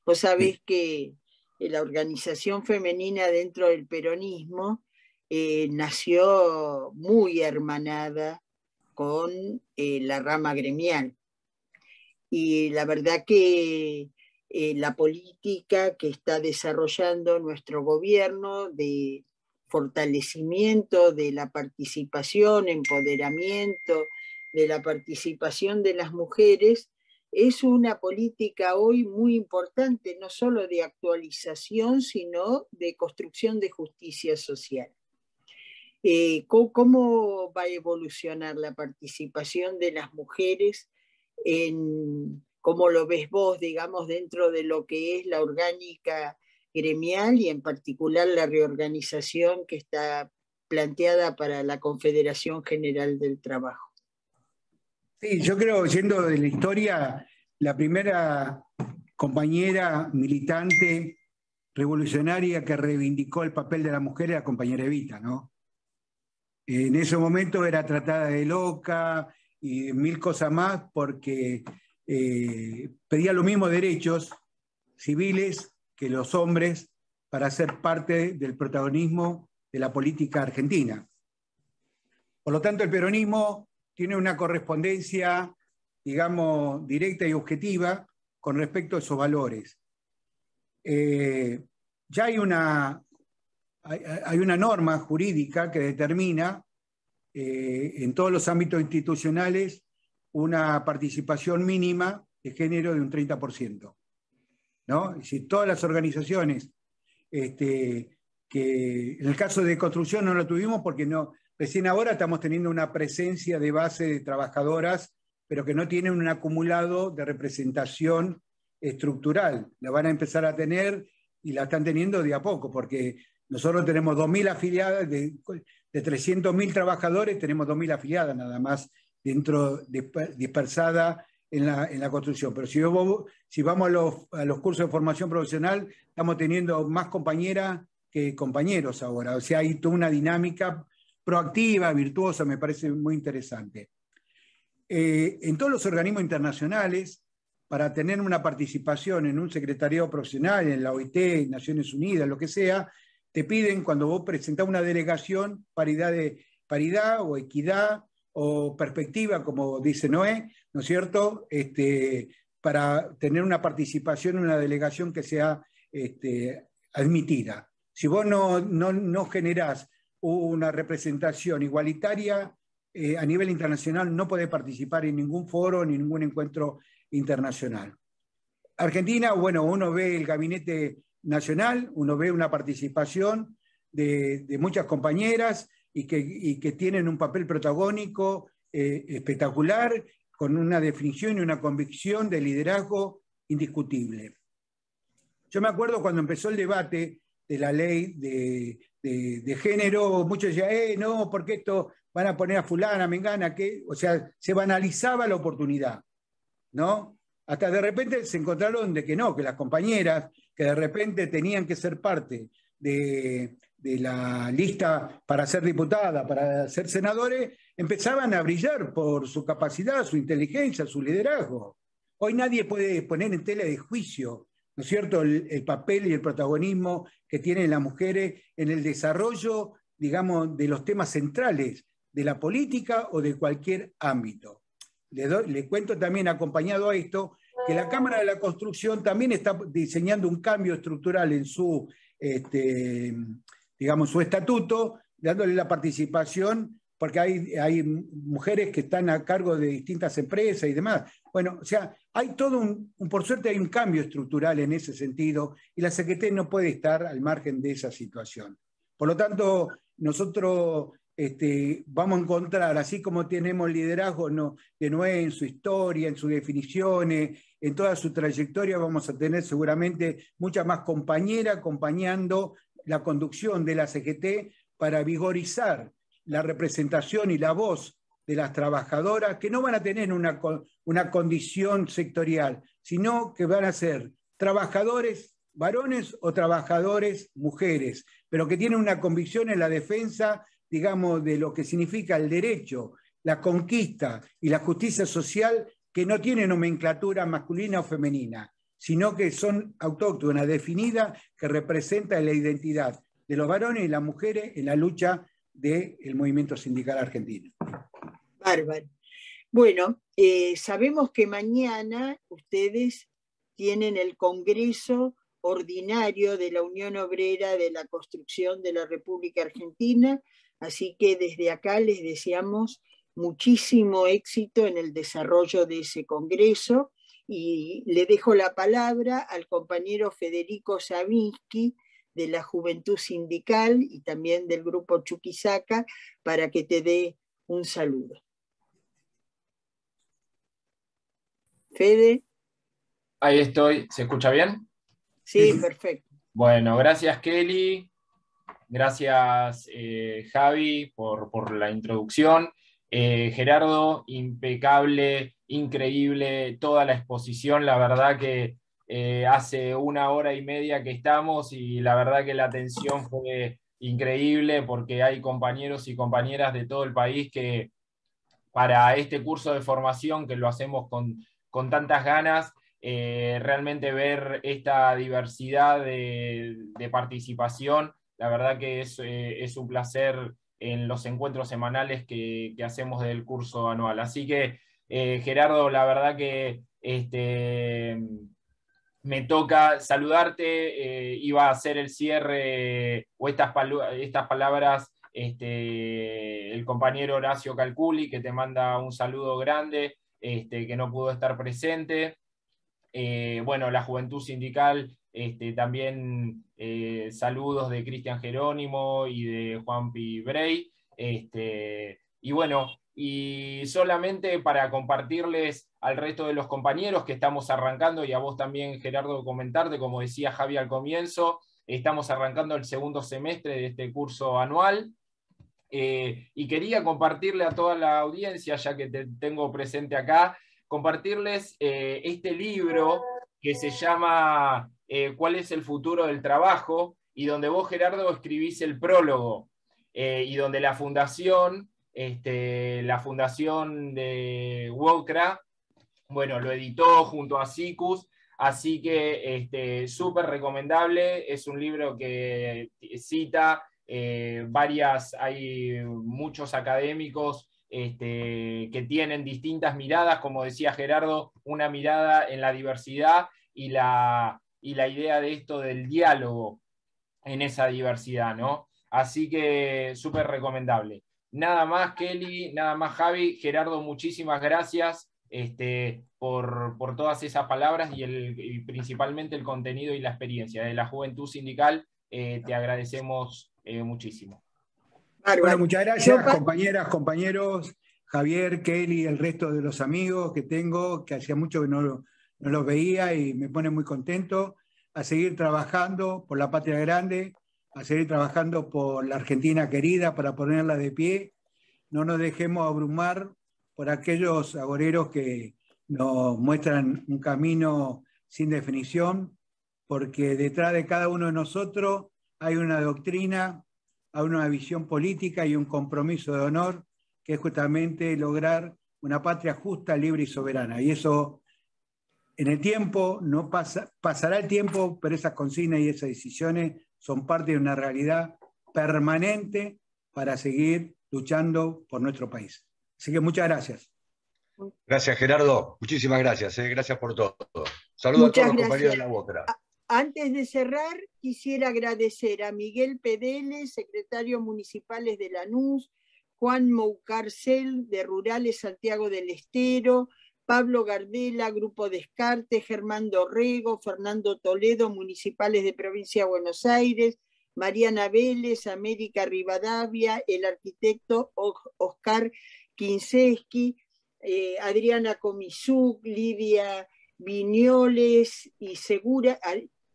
Vos sabés que la organización femenina dentro del peronismo nació muy hermanada con la rama gremial. Y la verdad que la política que está desarrollando nuestro gobierno de fortalecimiento de la participación, empoderamiento de la participación de las mujeres, es una política hoy muy importante, no solo de actualización, sino de construcción de justicia social. ¿Cómo va a evolucionar la participación de las mujeres cómo lo ves vos, digamos, dentro de lo que es la orgánica gremial y en particular la reorganización que está planteada para la Confederación General del Trabajo? Sí, yo creo, yendo de la historia, la primera compañera militante revolucionaria que reivindicó el papel de la mujer era la compañera Evita, ¿no? En ese momento era tratada de loca y mil cosas más porque pedía los mismos derechos civiles que los hombres para ser parte del protagonismo de la política argentina. Por lo tanto, el peronismo tiene una correspondencia, digamos, directa y objetiva con respecto a esos valores. Ya hay una norma jurídica que determina en todos los ámbitos institucionales una participación mínima de género de un 30%. ¿No? Es decir, todas las organizaciones, que en el caso de construcción no lo tuvimos porque no, recién ahora estamos teniendo una presencia de base de trabajadoras, pero que no tienen un acumulado de representación estructural. La van a empezar a tener y la están teniendo de a poco, porque nosotros tenemos 2.000 afiliadas, de 300.000 trabajadores, tenemos 2.000 afiliadas nada más dentro, dispersada en la construcción. Pero si vamos a los cursos de formación profesional, estamos teniendo más compañeras que compañeros ahora. O sea, hay toda una dinámica proactiva, virtuosa, me parece muy interesante. En todos los organismos internacionales, para tener una participación en un secretariado profesional, en la OIT, Naciones Unidas, lo que sea, te piden, cuando vos presentás una delegación, paridad o equidad o perspectiva, como dice Noé, ¿no es cierto?, para tener una participación en una delegación que sea admitida. Si vos no generás una representación igualitaria a nivel internacional, no podés participar en ningún foro ni ningún encuentro internacional. Argentina, bueno, uno ve el gabinete nacional, uno ve una participación de muchas compañeras y que tienen un papel protagónico espectacular, con una definición y una convicción de liderazgo indiscutible. Yo me acuerdo cuando empezó el debate de la ley de género, muchos decían, no, porque esto van a poner a fulana, mengana, que, o sea, se banalizaba la oportunidad, ¿no? Hasta de repente se encontraron de que no, que las compañeras que de repente tenían que ser parte de la lista para ser diputada, para ser senadores, empezaban a brillar por su capacidad, su inteligencia, su liderazgo. Hoy nadie puede poner en tela de juicio, ¿no es cierto?, el papel y el protagonismo que tienen las mujeres en el desarrollo, digamos, de los temas centrales de la política o de cualquier ámbito. Le cuento también, acompañado a esto, que la Cámara de la Construcción también está diseñando un cambio estructural en su, digamos, su estatuto, dándole la participación, porque hay mujeres que están a cargo de distintas empresas y demás. Bueno, o sea, hay todo por suerte hay un cambio estructural en ese sentido, y la CGT no puede estar al margen de esa situación. Por lo tanto, nosotros vamos a encontrar, así como tenemos liderazgo de Noé en su historia, en sus definiciones, en toda su trayectoria, vamos a tener seguramente muchas más compañeras acompañando la conducción de la CGT para vigorizar la representación y la voz de las trabajadoras, que no van a tener una condición sectorial, sino que van a ser trabajadores varones o trabajadores mujeres, pero que tienen una convicción en la defensa, digamos, de lo que significa el derecho, la conquista y la justicia social, que no tiene nomenclatura masculina o femenina, sino que son autóctonas, definidas, que representan la identidad de los varones y las mujeres en la lucha del movimiento sindical argentino. Bárbaro. Bueno, sabemos que mañana ustedes tienen el Congreso Ordinario de la Unión Obrera de la Construcción de la República Argentina, así que desde acá les deseamos muchísimo éxito en el desarrollo de ese Congreso, y le dejo la palabra al compañero Federico Savinsky de la Juventud Sindical y también del Grupo Chuquisaca para que te dé un saludo. Fede. Ahí estoy, ¿se escucha bien? Sí, perfecto. Bueno, gracias Kelly, gracias Javi por la introducción. Gerardo, impecable, increíble, toda la exposición, la verdad que hace 1 hora y media que estamos y la verdad que la atención fue increíble porque hay compañeros y compañeras de todo el país que para este curso de formación que lo hacemos con tantas ganas, realmente ver esta diversidad de participación, la verdad que es un placer en los encuentros semanales que hacemos del curso anual. Así que, Gerardo, la verdad que me toca saludarte, iba a hacer el cierre o estas palabras el compañero Horacio Calculi, que te manda un saludo grande, que no pudo estar presente. Bueno, la Juventud Sindical, también saludos de Cristian Jerónimo y de Juan Pi Brey. Y bueno, y solamente para compartirles al resto de los compañeros que estamos arrancando, y a vos también, Gerardo, comentarte, como decía Javi al comienzo, estamos arrancando el segundo semestre de este curso anual. Y quería compartirle a toda la audiencia, ya que te tengo presente acá, compartirles este libro que se llama ¿Cuál es el futuro del trabajo? Y donde vos, Gerardo, escribís el prólogo, y donde la fundación de WOCRA, bueno, lo editó junto a SICUS, así que súper recomendable, es un libro que cita hay muchos académicos que tienen distintas miradas, como decía Gerardo, una mirada en la diversidad y la idea de esto del diálogo en esa diversidad, ¿no? Así que súper recomendable. Nada más, Kelly, nada más, Javi. Gerardo, muchísimas gracias por todas esas palabras y principalmente el contenido y la experiencia de la Juventud Sindical. Te agradecemos muchísimo. Bueno, muchas gracias, compañeras, compañeros, Javier, Kelly, el resto de los amigos que tengo, que hacía mucho que no los veía y me pone muy contento, a seguir trabajando por la patria grande, a seguir trabajando por la Argentina querida para ponerla de pie. No nos dejemos abrumar por aquellos agoreros que nos muestran un camino sin definición, porque detrás de cada uno de nosotros hay una doctrina, hay una visión política y un compromiso de honor, que es justamente lograr una patria justa, libre y soberana. Y eso, en el tiempo, no pasará el tiempo, pero esas consignas y esas decisiones son parte de una realidad permanente para seguir luchando por nuestro país. Así que muchas gracias. Gracias, Gerardo. Muchísimas gracias. Gracias por todo. Saludos a todos los compañeros de la UOCRA. Antes de cerrar, quisiera agradecer a Miguel Pedele, secretario municipales de Lanús, Juan Moucarcel, de Rurales Santiago del Estero, Pablo Gardela, Grupo Descarte, Germán Dorrego, Fernando Toledo, municipales de Provincia de Buenos Aires, Mariana Vélez, América Rivadavia, el arquitecto Oscar Kinseski, Adriana Comisuk, Lidia Viñoles y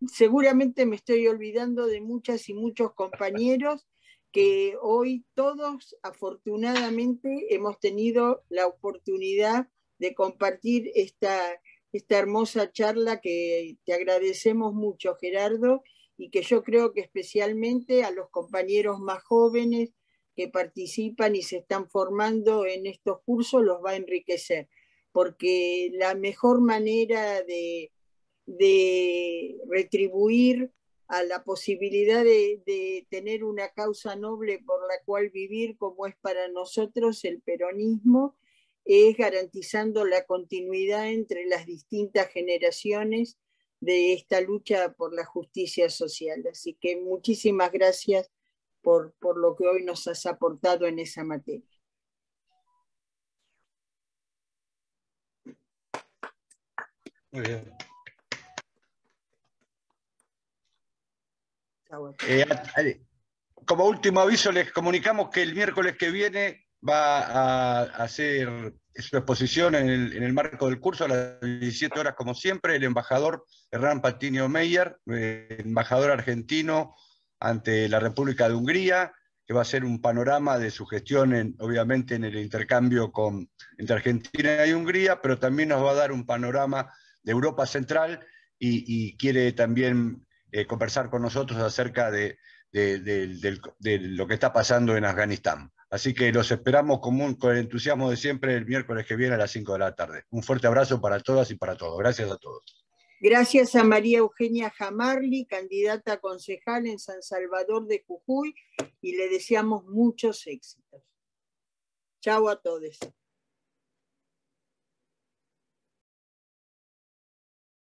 seguramente me estoy olvidando de muchas y muchos compañeros que hoy todos afortunadamente hemos tenido la oportunidad de compartir esta hermosa charla que te agradecemos mucho, Gerardo, y que yo creo que especialmente a los compañeros más jóvenes que participan y se están formando en estos cursos los va a enriquecer, porque la mejor manera de retribuir a la posibilidad de tener una causa noble por la cual vivir, como es para nosotros el peronismo, es garantizando la continuidad entre las distintas generaciones de esta lucha por la justicia social. Así que muchísimas gracias por lo que hoy nos has aportado en esa materia. Muy bien. Como último aviso, les comunicamos que el miércoles que viene va a hacer su exposición en el marco del curso a las 17 horas, como siempre, el embajador Hernán Patiño Meyer, embajador argentino ante la República de Hungría, que va a ser un panorama de su gestión, obviamente, en el intercambio entre Argentina y Hungría, pero también nos va a dar un panorama de Europa Central y quiere también conversar con nosotros acerca de lo que está pasando en Afganistán. Así que los esperamos con el entusiasmo de siempre el miércoles que viene a las 5 de la tarde. Un fuerte abrazo para todas y para todos. Gracias a todos. Gracias a María Eugenia Jamarli, candidata a concejal en San Salvador de Jujuy, y le deseamos muchos éxitos. Chao a todos.